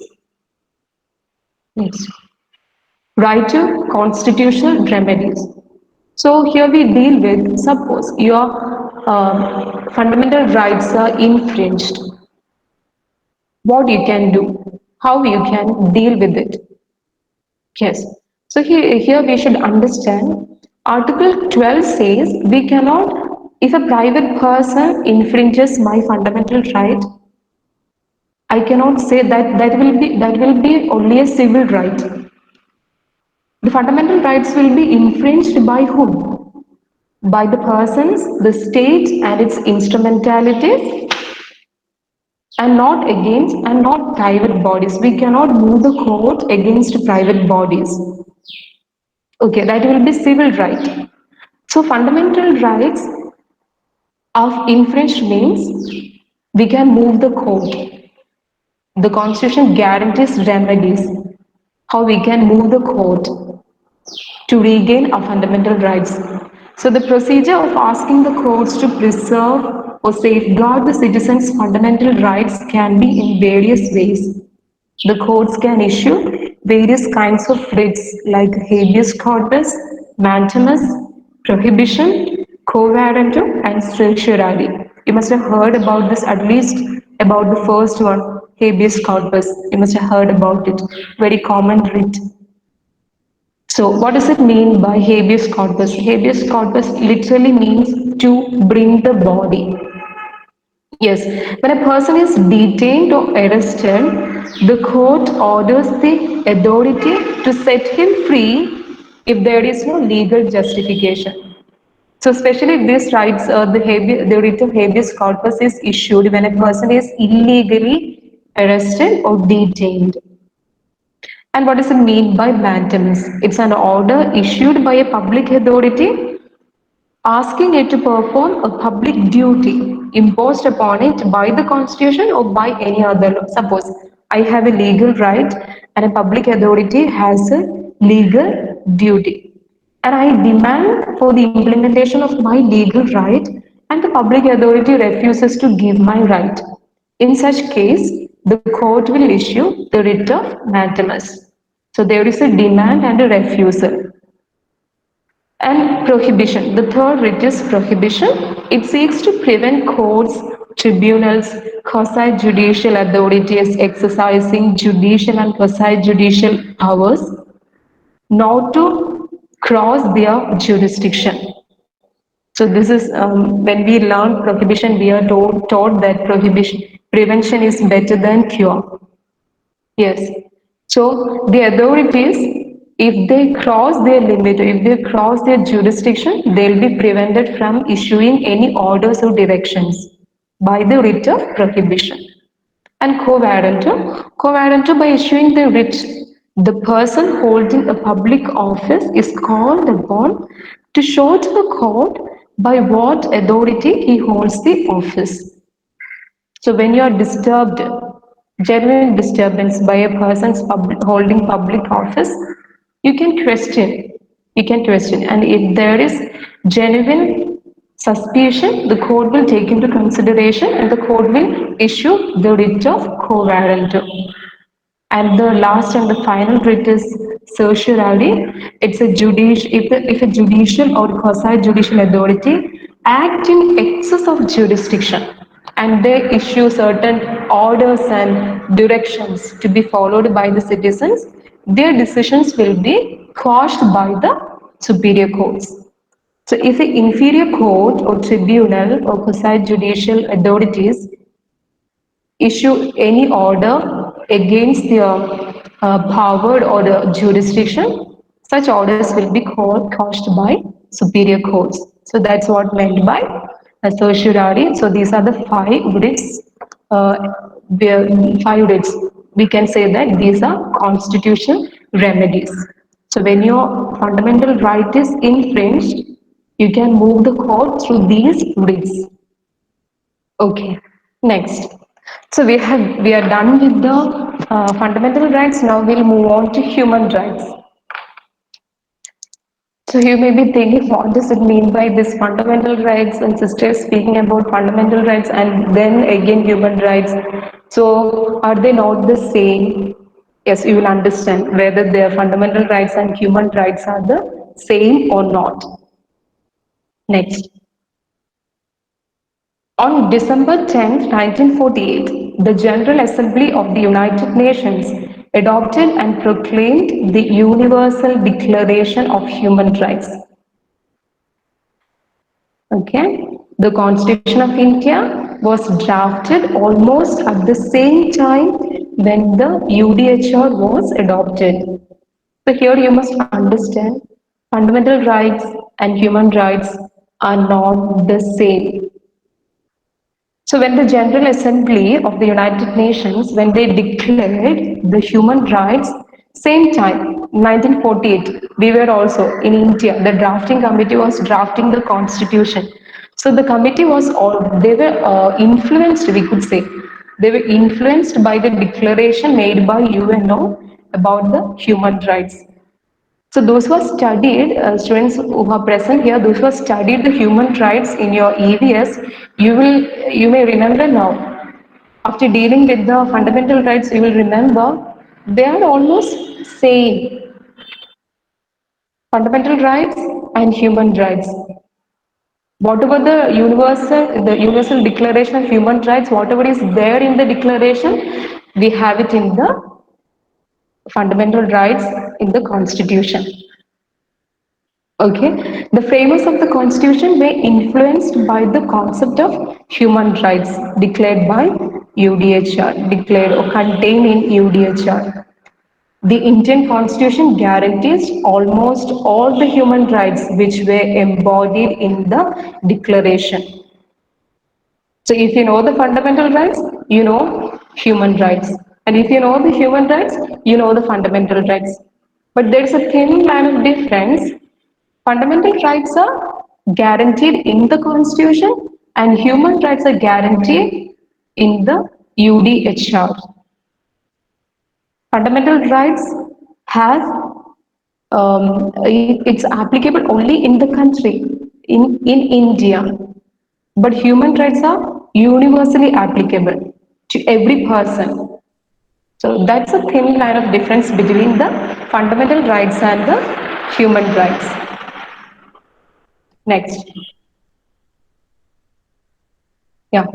Next. Right to constitutional remedies. So here we deal with, suppose your fundamental rights are infringed, what you can do, how you can deal with it. Yes. So here we should understand Article 12 says we cannot, if a private person infringes my fundamental right, I cannot say that will be only a civil right. The fundamental rights will be infringed by whom? By the persons, the state and its instrumentalities and not private bodies. We cannot move the court against private bodies. Okay, that will be civil right. So fundamental rights of infringed means we can move the court. The constitution guarantees remedies how we can move the court to regain our fundamental rights. So the procedure of asking the courts to preserve or safeguard the citizens' fundamental rights can be in various ways. The courts can issue various kinds of writs like habeas corpus, mandamus, prohibition, quo warranto, and certiorari. You must have heard about this, at least about the first one, habeas corpus. You must have heard about it. Very common writ. So what does it mean by habeas corpus? Habeas corpus literally means to bring the body. Yes, when a person is detained or arrested, the court orders the authority to set him free if there is no legal justification. So especially these rights, the writ of habeas corpus is issued when a person is illegally arrested or detained. And what does it mean by mandamus? It's an order issued by a public authority asking it to perform a public duty imposed upon it by the constitution or by any other law. Suppose I have a legal right and a public authority has a legal duty. And I demand for the implementation of my legal right and the public authority refuses to give my right. In such case, the court will issue the writ of mandamus. So there is a demand and a refusal. And prohibition. The third writ is prohibition. It seeks to prevent courts, tribunals, quasi-judicial authorities exercising judicial and quasi-judicial powers not to cross their jurisdiction. So this is when we learn prohibition, we are taught that prohibition prevention is better than cure. Yes. So the authorities, if they cross their limit, if they cross their jurisdiction, they'll be prevented from issuing any orders or directions by the writ of prohibition. And quo warranto, by issuing the writ, the person holding a public office is called upon to show to the court by what authority he holds the office. So when you are disturbed, genuine disturbance by a person's holding public office, you can question. You can question, and if there is genuine suspicion, the court will take into consideration, and the court will issue the writ of quo warranto. And the last and the final writ is certiorari. It's a if a judicial or quasi-judicial authority act in excess of jurisdiction and they issue certain orders and directions to be followed by the citizens, their decisions will be quashed by the superior courts. So if the inferior court or tribunal or quasi-judicial authorities issue any order against their power or the jurisdiction, such orders will be quashed by superior courts. So that's what meant by a certiorari. So these are the five writs. Five writs. We can say that these are constitutional remedies. So when your fundamental right is infringed, you can move the court through these writs. Okay, next. So we are done with the fundamental rights. Now we'll move on to human rights. So you may be thinking, what does it mean by this fundamental rights? And sisters speaking about fundamental rights and then again human rights. So are they not the same? Yes, you will understand whether their fundamental rights and human rights are the same or not. Next. On December 10, 1948, the General Assembly of the United Nations adopted and proclaimed the Universal Declaration of Human Rights. Okay, the Constitution of India was drafted almost at the same time when the UDHR was adopted. So here you must understand fundamental rights and human rights are not the same. So when the General Assembly of the United Nations, when they declared the human rights, same time, 1948, we were also in India, the drafting committee was drafting the constitution. So the committee was they were influenced, we could say, they were influenced by the declaration made by UNO about the human rights. So those who have studied, students who are present here, those who have studied the human rights in your EVS, you may remember now. After dealing with the fundamental rights, you will remember they are almost same. Fundamental rights and human rights. Whatever the Universal Declaration of Human Rights, whatever is there in the declaration, we have it in the fundamental rights in the Constitution. Okay, the framers of the Constitution were influenced by the concept of human rights declared by UDHR, declared or contained in UDHR. The Indian Constitution guarantees almost all the human rights which were embodied in the Declaration. So if you know the fundamental rights, you know human rights. And if you know the human rights, you know the fundamental rights. But there's a thin line of difference. Fundamental rights are guaranteed in the Constitution and human rights are guaranteed in the UDHR. Fundamental rights has it's applicable only in the country, in India. But human rights are universally applicable to every person. So that's a thin line of difference between the fundamental rights and the human rights. Next. Yeah.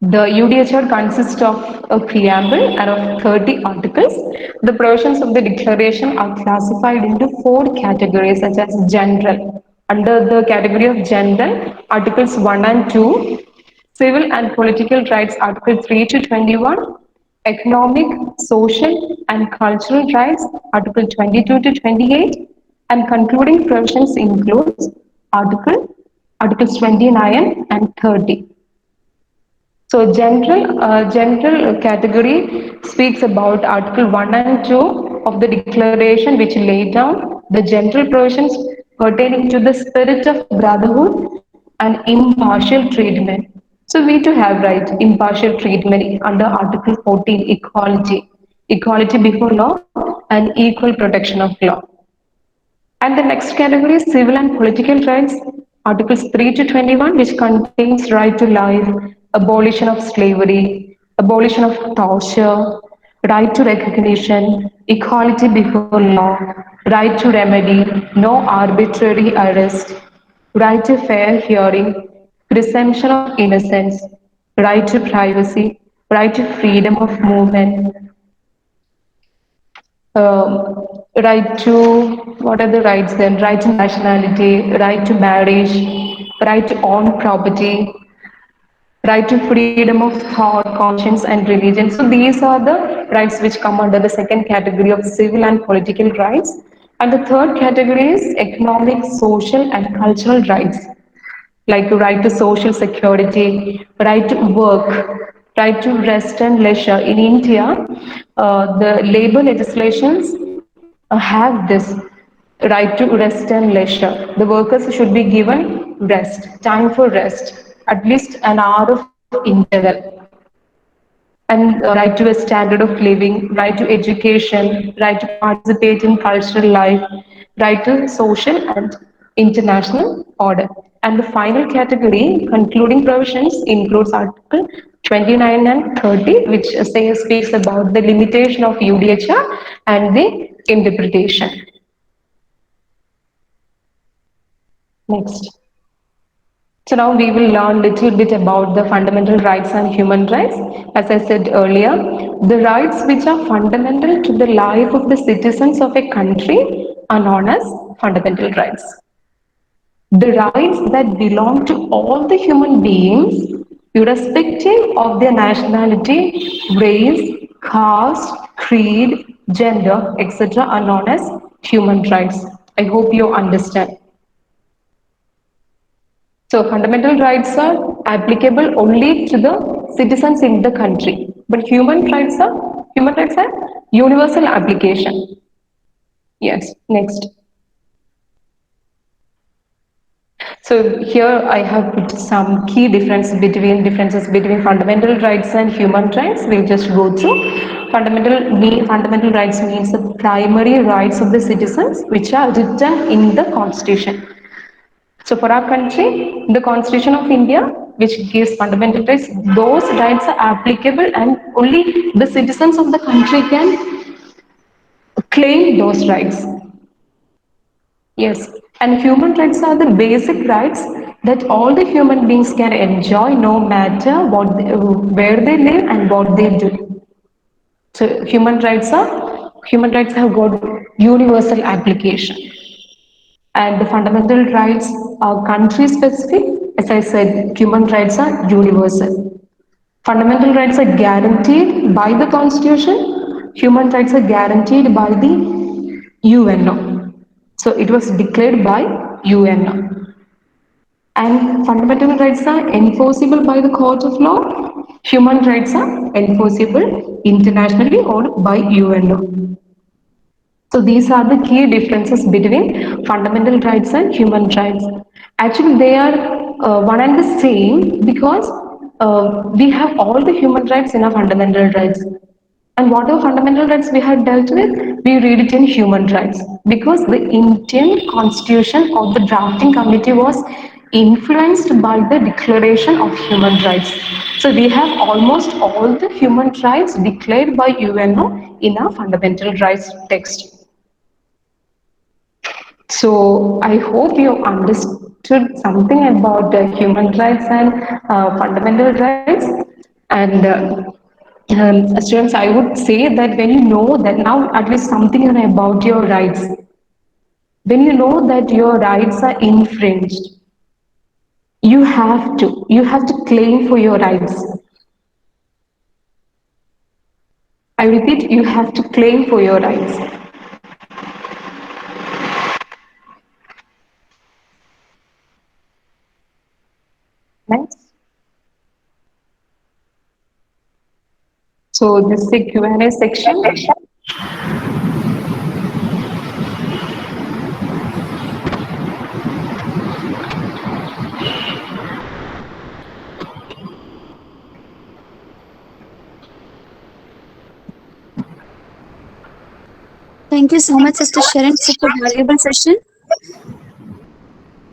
The UDHR consists of a preamble and of 30 articles. The provisions of the declaration are classified into four categories such as general. Under the category of general, articles 1 and 2, civil and political rights, article 3 to 21, economic, social and cultural rights, article 22 to 28, and concluding provisions includes articles 29 and 30. So general category speaks about Article 1 and 2 of the Declaration, which lay down the general provisions pertaining to the spirit of brotherhood and impartial treatment. So we too have right impartial treatment under Article 14, equality before law and equal protection of law. And the next category is civil and political rights, Articles 3 to 21, which contains right to life, abolition of slavery, abolition of torture, right to recognition, equality before law, right to remedy, no arbitrary arrest, right to fair hearing, presumption of innocence, right to privacy, right to freedom of movement, right to what are the rights then? Right to nationality, right to marriage, right to own property, right to freedom of thought, conscience, and religion. So these are the rights which come under the second category of civil and political rights. And the third category is economic, social, and cultural rights like right to social security, right to work, right to rest and leisure. In India, the labor legislations have this right to rest and leisure. The workers should be given rest, time for rest, at least an hour of interval and right to a standard of living, right to education, right to participate in cultural life, right to social and international order. And the final category, concluding provisions, includes Article 29 and 30, which speaks about the limitation of UDHR and the interpretation. Next. So now we will learn little bit about the fundamental rights and human rights. As I said earlier, the rights which are fundamental to the life of the citizens of a country are known as fundamental rights. The rights that belong to all the human beings, irrespective of their nationality, race, caste, creed, gender, etc., are known as human rights. I hope you understand. So fundamental rights are applicable only to the citizens in the country, but human rights are universal application. Yes, next. So here I have put some key differences between fundamental rights and human rights. We'll just go through. Fundamental rights means the primary rights of the citizens which are written in the Constitution. So for our country, the Constitution of India, which gives fundamental rights, those rights are applicable and only the citizens of the country can claim those rights. Yes, and human rights are the basic rights that all the human beings can enjoy no matter where they live and what they do. So human rights have got universal application. And the fundamental rights are country specific. As I said, human rights are universal. Fundamental rights are guaranteed by the Constitution human rights are guaranteed by the UNO. So it was declared by UNO. And fundamental rights are enforceable by the court of law. Human rights are enforceable internationally or by UNO. So these are the key differences between fundamental rights and human rights. Actually, they are one and the same because we have all the human rights in our fundamental rights. And whatever fundamental rights we have dealt with, we read it in human rights because the Indian constitution or the drafting committee was influenced by the Declaration of Human Rights. So we have almost all the human rights declared by UNO in our fundamental rights text. So I hope you understood something about human rights and fundamental rights. And students, I would say that when you know that now at least something you know about your rights, when you know that your rights are infringed, you have to claim for your rights. I repeat, you have to claim for your rights. Next. So this is the Q&A section. Thank you so much, Sister Sharon, for such a valuable session.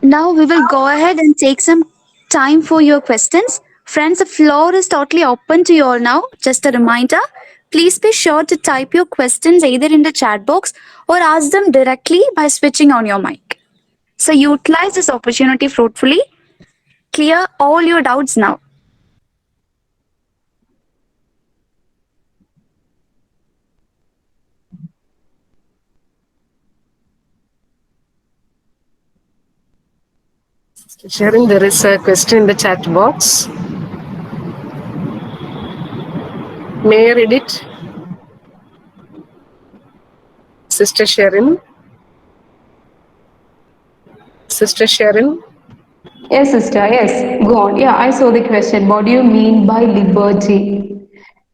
Now we will go ahead and take some time for your questions. Friends, the floor is totally open to you all now. Just a reminder, please be sure to type your questions either in the chat box or ask them directly by switching on your mic. So utilize this opportunity fruitfully. Clear all your doubts now. Sharon, there is a question in the chat box. May I read it? Sister Sharon? Sister Sharon? Yes, sister. Yes, go on. Yeah, I saw the question. What do you mean by liberty?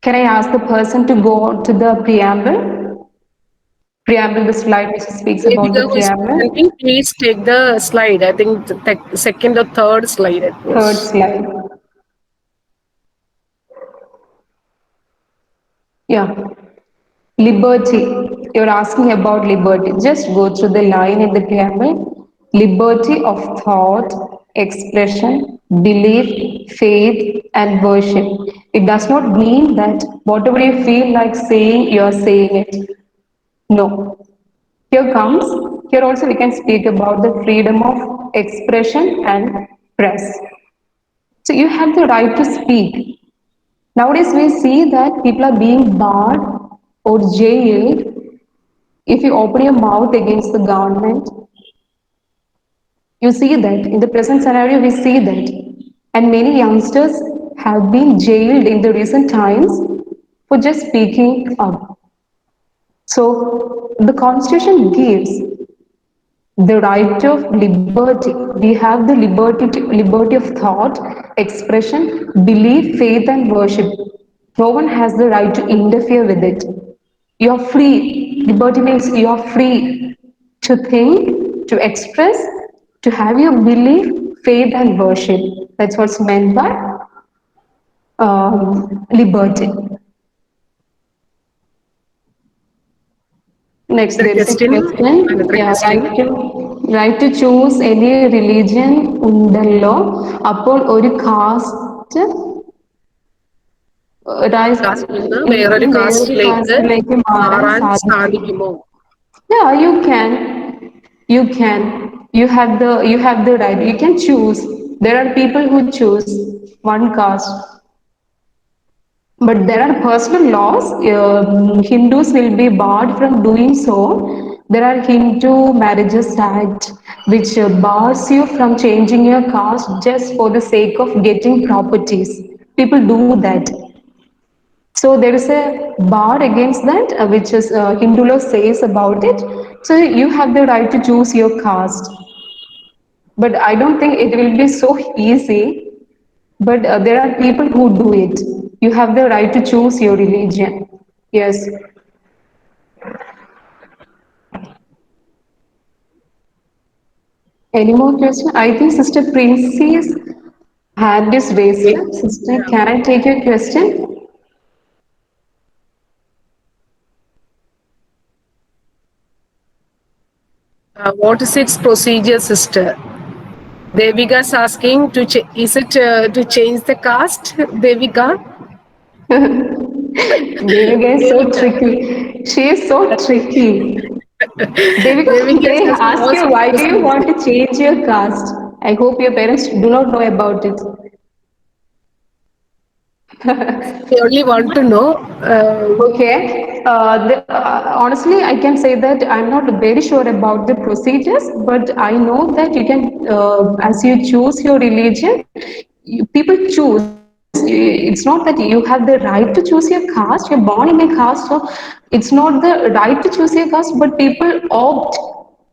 Can I ask the person to go on to the preamble? Preamble, the slide which speaks about Vedika the who is preamble. presenting, please take the slide. I think the second or third slide it Third was. slide. Yeah. Liberty. You're asking about liberty. Just go through the line in the preamble. Liberty of thought, expression, belief, faith, and worship. It does not mean that whatever you feel like saying, you're saying it. No. Here comes, here also we can speak about the freedom of expression and press. So you have the right to speak. Nowadays we see that people are being barred or jailed if you open your mouth against the government. You see that in the present scenario we see that. And many youngsters have been jailed in the recent times for just speaking up. So the constitution gives the right of liberty. We have the liberty of thought, expression, belief, faith, and worship. No one has the right to interfere with it. You are free. Liberty means you are free to think, to express, to have your belief, faith, and worship. That's what's meant by liberty. Next, The there is a question, question. another Yeah, question. right to choose any religion ഉണ്ടല്ലോ അപ്പോൾ ഒരു cast കാസ്റ്റിൽ നിന്ന് വേറൊരു വേറൊരു കാസ്റ്റിലേക്ക് കാസ്റ്റിലേക്ക് മാറാൻ മാറാൻ സാധിക്കും. സാധിക്കുമോ? Yeah, you can. You can. You have the right. You can choose. There are people who choose one caste. But there are personal laws. Hindus will be barred from doing so. There are Hindu Marriages Act, which bars you from changing your caste just for the sake of getting properties. People do that. So there is a bar against that, which is Hindu law says about it. So you have the right to choose your caste, but I don't think it will be so easy. But there are people who do it. You have the right to choose your religion. Yes. Any more question? I think Sister Princess had this raised up. Sister, can I take your question? What is its procedure, sister? Devika's asking to is it to change the caste, Devika? Devika is so Devika. tricky. She is so tricky. Devika, Devika they says, ask what's you the why do you want procedure? to change your caste? I hope your parents do not know about it. They only want to know. Okay. Honestly, I can say that I'm not very sure about the procedures, but I know that you can, as you choose your religion, people choose. It's not that you have the right to choose your caste. You're born in a caste, so it's not the right to choose your caste, but people opt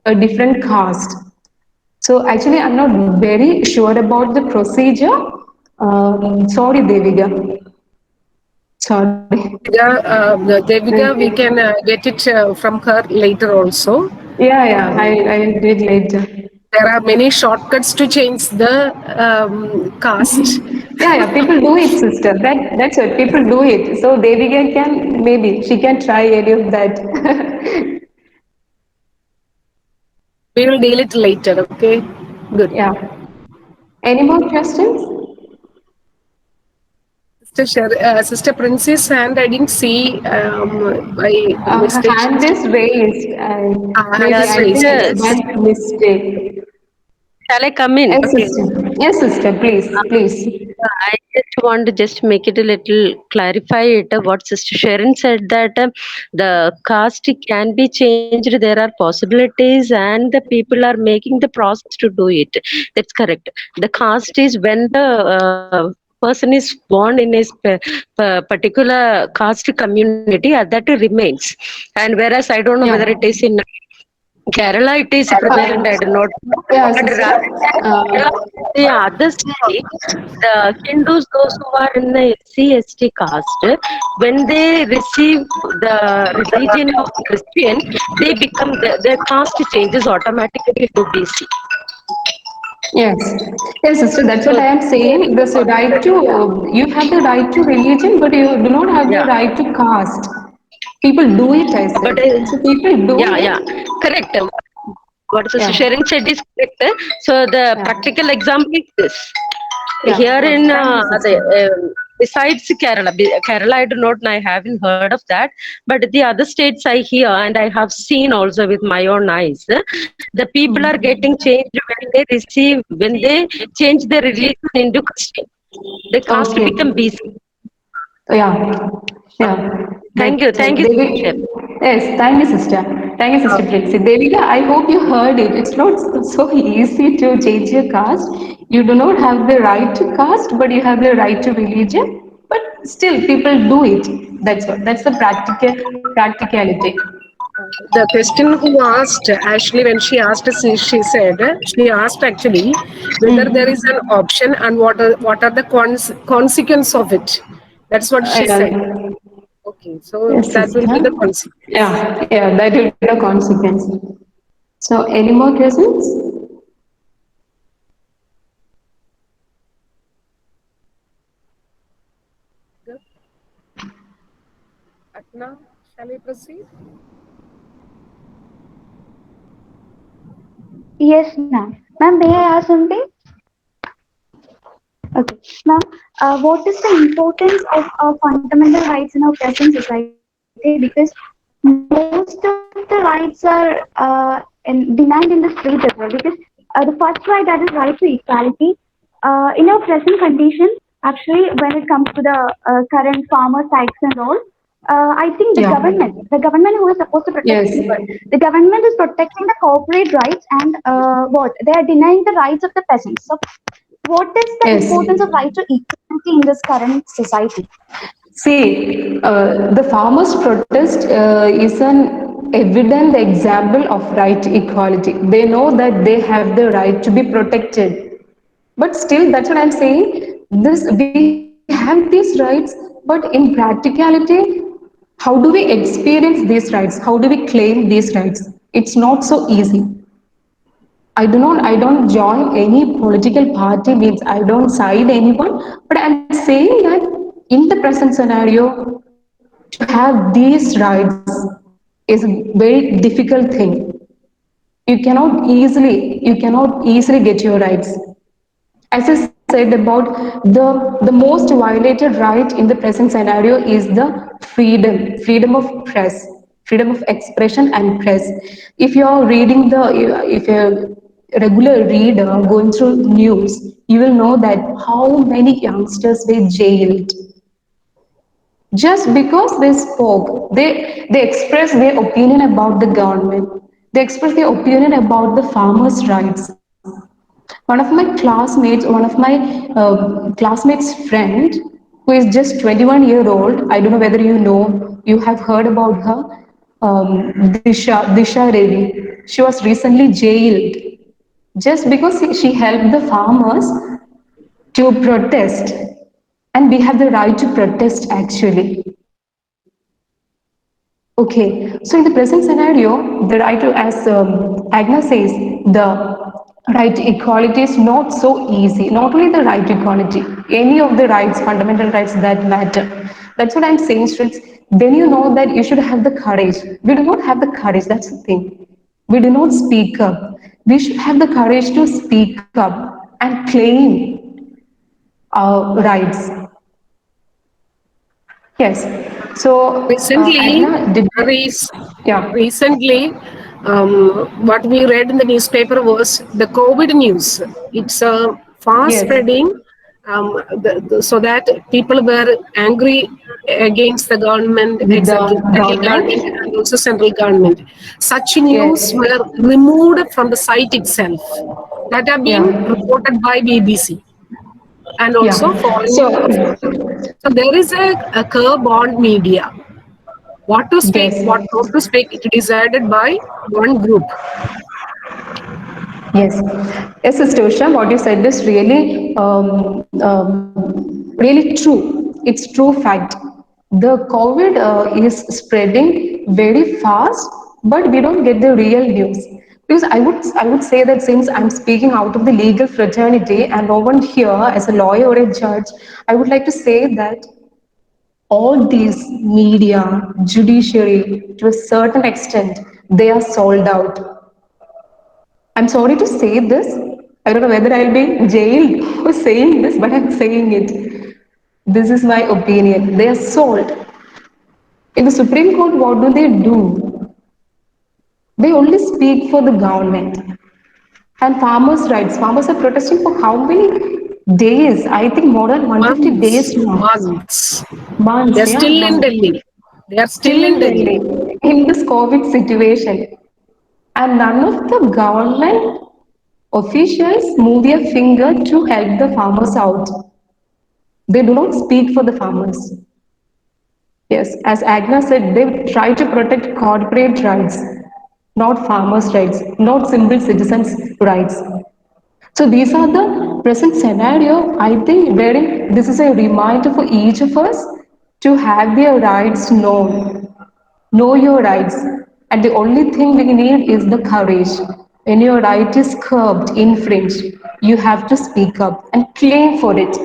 a different caste. So actually, I'm not very sure about the procedure. Sorry, Devika. Sorry. Devika, we can get it from her later also. Yeah, yeah, I did later. There are many shortcuts to change the caste. Yeah, yeah, people do it, sister. That's what people do it. So Devika can maybe she can try any of that. We will deal it later, okay? Good. Yeah. Any more questions? Sister Princess hand, I didn't see by Her mistake. hand is raised, and Hand maybe Yeah, is I think raised. it's sisters, Yes. by mistake. shall I come in? Yes, sister. Yes, sister. Please, please. I just want to just make it a little clarify it. What Sister Sharon said that the caste can be changed. There are possibilities, and the people are making the process to do it. That's correct. The caste is when the person is born in a particular caste community, that remains. And whereas I don't know whether it Yeah. is in Kerala, it is prevalent. I do not know. Yeah, But sister. rather than Kerala, the other state, the Hindus, those who are in the SC, ST caste, when they receive the religion of Christian, they become their caste changes automatically to BC. Yes, yes, sister. That's what So I am saying. There's a right to you have the right to religion, but you do not have the yeah, right to caste. People do it, I but said. So people do yeah, it. correct. What Sister Yeah, Sharon said is correct. So the yeah, practical example is this. yeah. Here Yes. in Thank you, sister. besides Kerala, Kerala, I do not, I haven't heard of that. But the other states I hear and I have seen also with my own eyes, the people are getting changed when they receive, when they change their religion into Christian. The caste Okay. become BC. Yeah, yeah. Thank you, That's thank you, Sister Sharon. Devi. Yes, thank you, sister. Thank you, Sister Princy. Devika, I hope you heard it. It's not so easy to change your caste. You do not have the right to caste, but you have the right to religion. But still, people do it. That's what. That's the practicality. The question who asked, actually, when she asked, she said, she asked actually whether there is an option and what are the consequence of it. That's what she said. Yeah, Okay, so yes, that will sister. be the consequence. Yeah, that will be the consequence. So, any more questions? Atna, shall we proceed? Yes, ma'am. Ma'am, may I ask something? Okay. Ma'am, what is the importance of fundamental rights in our present society? Because most of the rights are denied in the street as well. Because the first right, that is right to equality, in our present condition, actually, when it comes to the current farmer strikes and all, I think Yeah. the government who is supposed to protect Yes. people, the government is protecting the corporate rights and what they are denying the rights of the peasants. So what is the Yes. importance of right to equality in this current society? See, the farmers' protest is an evident example of right equality. They know that they have the right to be protected. But still, that's what I'm saying. This we have these rights, but in practicality, how do we experience these rights? How do we claim these rights? It's not so easy. I don't join any political party, means I don't side anyone, but I'm saying that in the present scenario, to have these rights is a very difficult thing. You cannot easily get your rights. As I said about the most violated right in the present scenario is the freedom of press, freedom of expression and press. If you're reading the if you're a regular reader going through news, you will know that how many youngsters were jailed just because they spoke. They expressed their opinion about the government. They expressed their opinion about the farmers' rights. One of my classmates' friend, who is just 21-year-old. I don't know whether you have heard about her, Disha Reddy. She was recently jailed just because she helped the farmers to protest, and we have the right to protest actually. Okay, so in the present scenario, the right to, as Agna says, the right to equality is not so easy. Not only the right to equality, any of the rights, fundamental rights that matter. That's what I'm saying, students. Then you know that you should have the courage. We do not have the courage, that's the thing. We do not speak up. We should have the courage to speak up and claim our rights. Yes. So, Recently, Agna, did rec- yeah. recently, what we read in the newspaper was the COVID news. It's fast Yes, spreading, so that people were angry against the government, with the etc., state government government. and also central government. Such news Yes, were removed from the site itself that have been yeah, reported by BBC and also yeah. foreign So, reported. So there is a curb on media. What to speak, yes, what not to speak, it is decided by one group. yes, yes, Sister Usha, what you said is really true. It's true fact. The COVID is spreading very fast, but we don't get the real news. Because I would say that since I'm speaking out of the legal fraternity and no one here as a lawyer or a judge, I would like to say that all these media, judiciary, to a certain extent, they are sold out. I'm sorry to say this. I don't know whether I'll be jailed for saying this, but I'm saying it. This is my opinion. They are sold. In the Supreme Court, what do they do? They only speak for the government. And farmers' rights. Farmers are protesting for how many days? I think more than 150 days Months, now. months. Months, They're yeah, still in months. Delhi. They are still Still in in Delhi. Delhi, in this COVID situation. And none of the government officials move their finger to help the farmers out. They do not speak for the farmers. Yes, as Agna said, they try to protect corporate rights, not farmers' rights, not simple citizens' rights. So these are the present scenario, I think, wherein this is a reminder for each of us to have their rights known. Know your rights. And the only thing we need is the courage. When your right is curbed, infringed, you have to speak up and claim for it.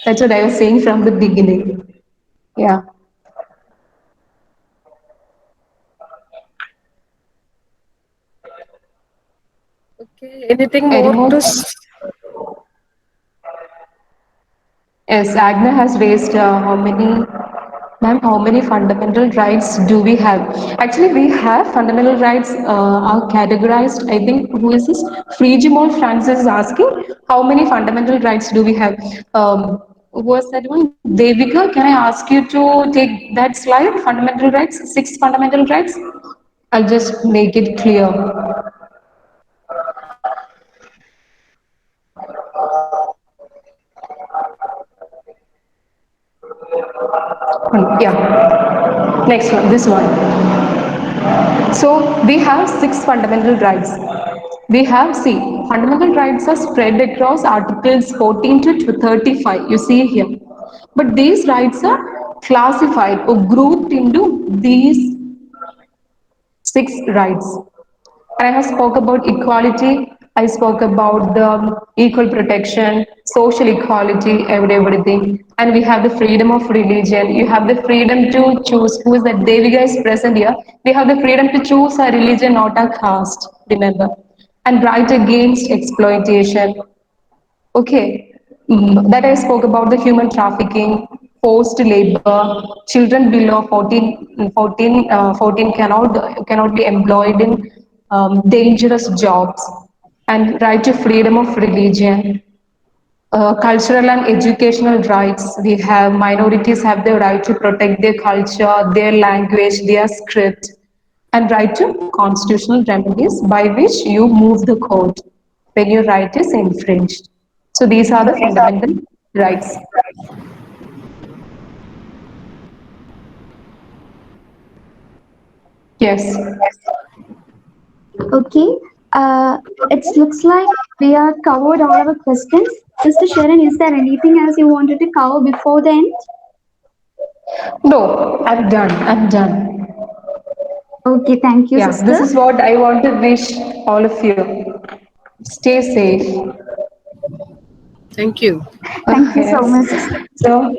That's what I was saying from the beginning. Yeah. Okay. Anything Any more more? to Yes, Agna has raised how many fundamental rights do we have? Actually, we have fundamental rights are categorized. I think, who is this? Frigimol Francis is asking, how many fundamental rights do we have? Who was that one? Devika, can I ask you to take that slide? Fundamental rights, 6 fundamental rights. I'll just make it clear. Yeah. Next one, this one. So we have six fundamental rights. We have, see, fundamental rights are spread across Articles 14 to 35, you see here. But these rights are classified or grouped into these six rights. And I have spoke about equality, I spoke about the equal protection, social equality, everything. And we have the freedom of religion. You have the freedom to choose who is that Devika is present here. We have the freedom to choose our religion, not our caste, remember. And right against exploitation. Okay, that I spoke about the human trafficking, forced labor, children below 14 cannot be employed in dangerous jobs, and right to freedom of religion, cultural and educational rights. We have minorities have the right to protect their culture, their language, their script, and right to constitutional remedies by which you move the court when your right is infringed. So these are the fundamental rights. Yes. Okay. It looks like we have covered all our questions. Sister Sharon, is there anything else you wanted to cover before the end? No, I'm done. I'm done. Okay, thank you, Yeah, this sister. is what I want to wish all of you. Stay safe. Thank you. Thank you so Yes. much, sister. So,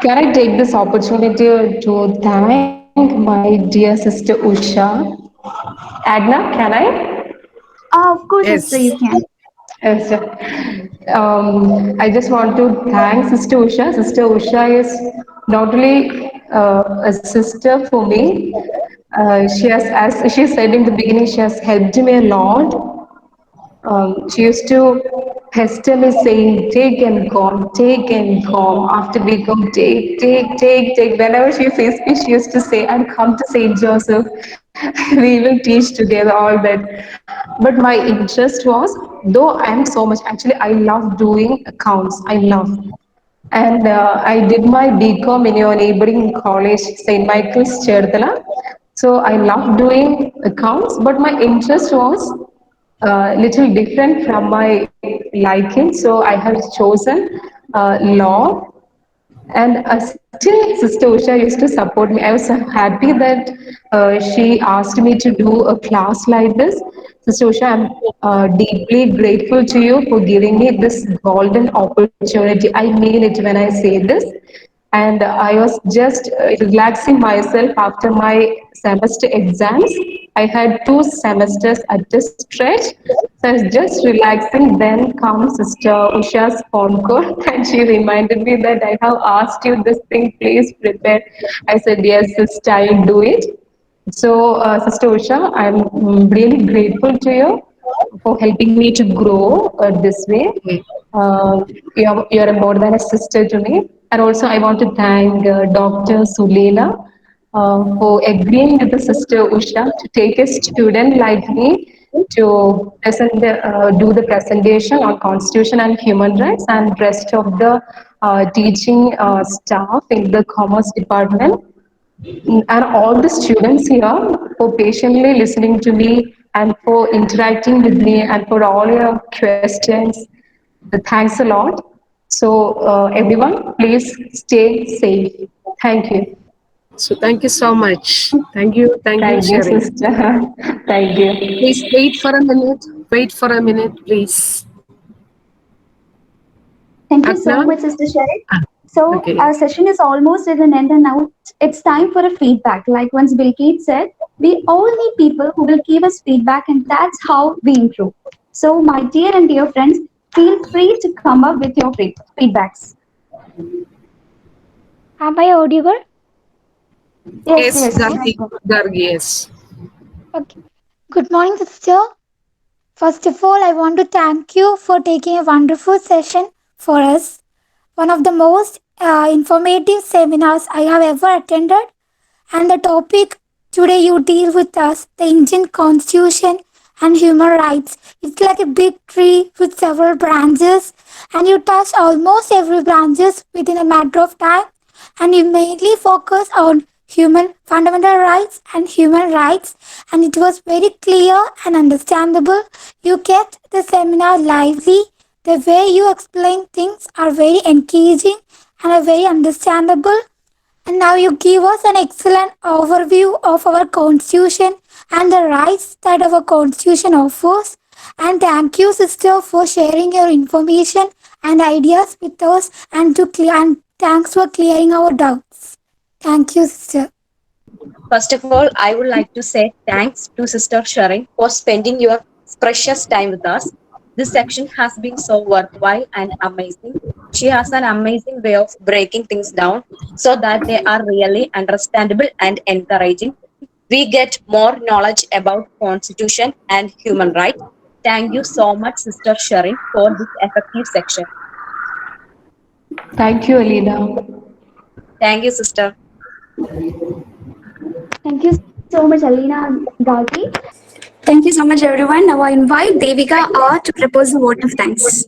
can I take this opportunity to thank my dear sister Usha? Agna, can I? Of course, sister, Yes. you can. Yes. I just want to thank Sister Usha. Sister Usha is not only a sister for me, she has, as she said in the beginning, she has helped me a lot. She used to pester me saying, take and come, take and come. After we go, take. Whenever she sees me, she used to say, and come to St. Joseph. We will teach together, all that. But my interest was, though I am so much, actually, I love doing accounts. I love. And I did my BCom in your neighboring college, St. Michael's, Cherdala. So I love doing accounts, but my interest was little different from my liking. So I have chosen law, and still, Sister Usha used to support me. I was so happy that she asked me to do a class like this. Sister Usha, I'm deeply grateful to you for giving me this golden opportunity. I mean it when I say this. And I was just relaxing myself after my semester exams. I had 2 semesters at a stretch. So I was just relaxing. Then comes Sister Usha's phone call, and she reminded me that I have asked you this thing, please prepare. I said, yes, sister, I'll do it. So, Sister Usha, I'm really grateful to you for helping me to grow this way. You're more than a sister to me. And also, I want to thank Dr. Sulena for agreeing with the Sister Usha to take a student like me to do the presentation on Constitution and human rights, and rest of the teaching staff in the Commerce Department, and all the students here for patiently listening to me and for interacting with me and for all your questions. Thanks a lot. So, everyone, please stay safe. Thank you. So thank you so much. Thank you, Thank you, Sharon. sister. Thank you. Please wait for a minute. Wait for a minute, please. Thank you so Agna? much, Sister Sharon. Ah, So okay. our session is almost at an end, and now it's time for a feedback. Like once Bill Gates said, we all need people who will give us feedback, and that's how we improve. So, my dear and dear friends, feel free to come up with your feedbacks. Am I audible? Yes, Yes, yes. Gargi, yes. Okay. Good morning, sister. First of all, I want to thank you for taking a wonderful session for us. One of the most informative seminars I have ever attended. And the topic today you deal with us, the Indian Constitution and human rights. It's like a big tree with several branches, and you touch almost every branches within a matter of time. and you mainly focus on human fundamental rights and human rights, and it was very clear and understandable. You kept the seminar lively. The way you explain things are very engaging and are very understandable. And now you give us an excellent overview of our constitution and the rights that our constitution offers. And thank you, sister, for sharing your information and ideas with us, and thanks for clearing our doubts. Thank you, sister. First of all, I would like to say thanks to Sister Sharon for spending your precious time with us. This section has been so worthwhile and amazing. She has an amazing way of breaking things down so that they are really understandable and encouraging. We get more knowledge about Constitution and human rights. Thank you so much, Sister Sharon, for this effective section. Thank you, Alina. Thank you, Sister. Thank you so much, Alina and Gaki. Thank you so much, everyone. Now I invite Devika R to propose a vote of thanks.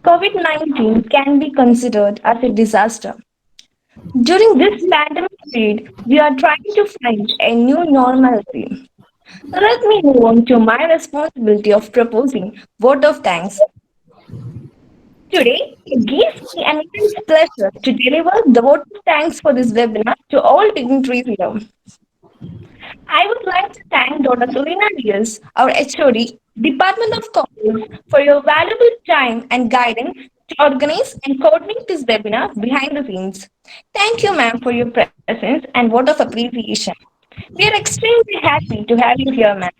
COVID-19 can be considered as a disaster. During this pandemic period, we are trying to find a new normalcy. Let me move on to my responsibility of proposing vote of thanks. Today, it gives me an immense pleasure to deliver the vote of thanks for this webinar to all dignitaries here. I would like to thank Dr. Selena Diaz, our HOD, Department of Commerce, for your valuable time and guidance to organize and coordinate this webinar behind the scenes. Thank you, ma'am, for your presence and word of appreciation. We are extremely happy to have you here, ma'am.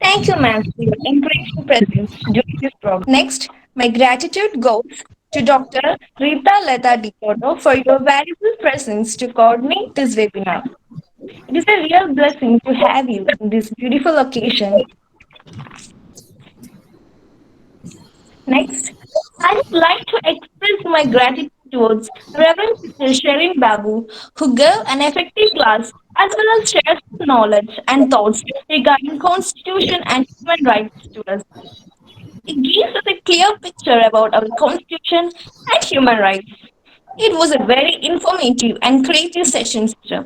Thank you, ma'am, for your encouraging presence during this program. Next, my gratitude goes to Dr. Rita Leta Dipoto for your valuable presence to coordinate this webinar. It is a real blessing to have you in this beautiful occasion. Next, I would like to express my gratitude towards Reverend Sister Sherin Babu, who gave an effective class as well as shared some knowledge and thoughts regarding Constitution and human rights to us. It gives us a clear picture about our Constitution and human rights. It was a very informative and creative session, sister.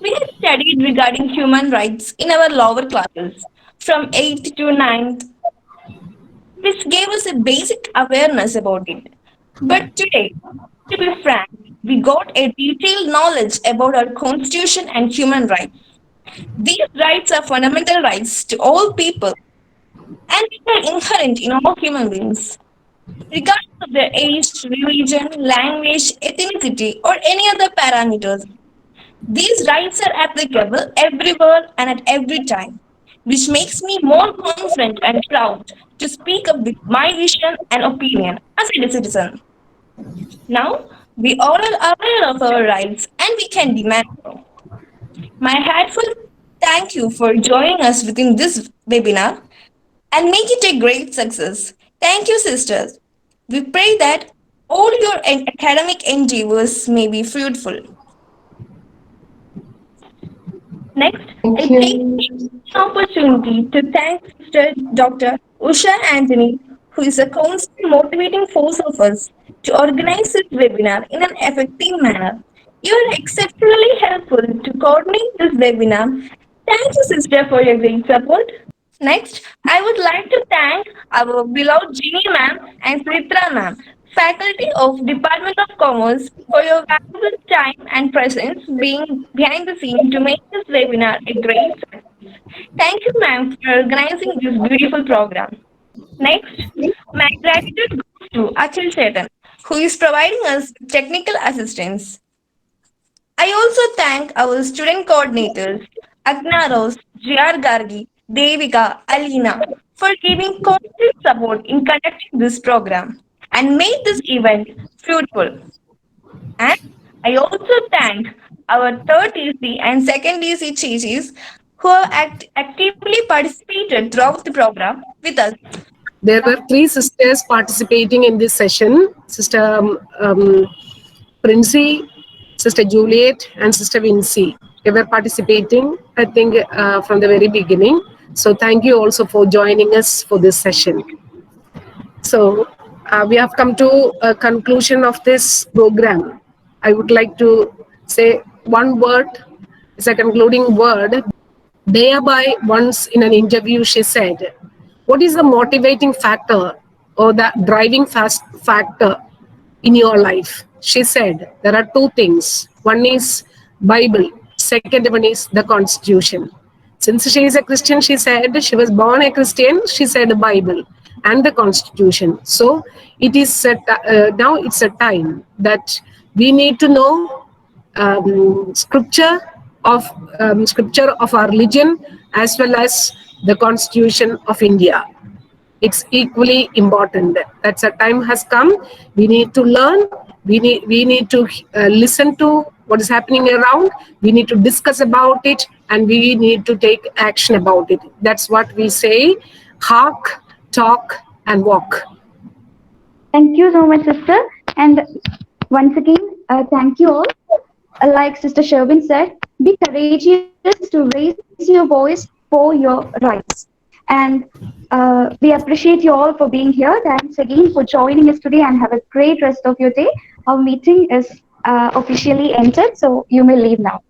We have studied regarding human rights in our lower classes from 8th to 9th, which gave us a basic awareness about it. But today, to be frank, we got a detailed knowledge about our constitution and human rights. These rights are fundamental rights to all people and they are inherent in all human beings. Regardless of their age, religion, language, ethnicity, or any other parameters, these rights are applicable everywhere and at every time, which makes me more confident and proud to speak up with my vision and opinion as a citizen. Now, we all are aware of our rights and we can demand more. My heartfelt thank you for joining us within this webinar and make it a great success. Thank you, sisters. We pray that all your academic endeavors may be fruitful. Next, I Thank take you. the opportunity to thank Sister Dr. Usha Anthony, who is a constant motivating force of us to organize this webinar in an effective manner. You are exceptionally helpful to coordinate this webinar. Thank you, sister, for your great support. Next, I would like to thank our beloved Ginny ma'am and Smitra ma'am, faculty of Department of Commerce, for your valuable time and presence being behind the scene to make this webinar a great success. Thank you, ma'am, for organizing this beautiful program. Next, my gratitude goes to Achal Chetan, who is providing us technical assistance. I also thank our student coordinators, Agna Rose, J.R. Gargi, Devika, Alina, for giving constant support in conducting this program and made this event fruitful. And I also thank our third DC and second DC chichis who have actively participated throughout the program with us. There were three sisters participating in this session. Sister Princey, Sister Juliet, and Sister Vincy. They were participating, I think, from the very beginning. So thank you also for joining us for this session. So we have come to a conclusion of this program. I would like to say one word, it's a concluding word. Thereby, once in an interview, she said, what is the motivating factor or the driving fast factor in your life? She said, there are two things. One is Bible, second one is the Constitution. Since she is a Christian, she said she was born a Christian, she said the Bible and the Constitution. So it is now it's a time that we need to know scripture of our religion as well as the Constitution of India. It's equally important. That's a time has come. We need to learn. We need to listen to what is happening around. We need to discuss about it, and we need to take action about it. That's what we say: hark, talk, and walk. Thank you so much, sister. And once again, thank you all. Like Sister Sherwin said, be courageous to raise your voice for your rights. And we appreciate you all for being here. Thanks again for joining us today and have a great rest of your day. Our meeting is officially ended, so you may leave now.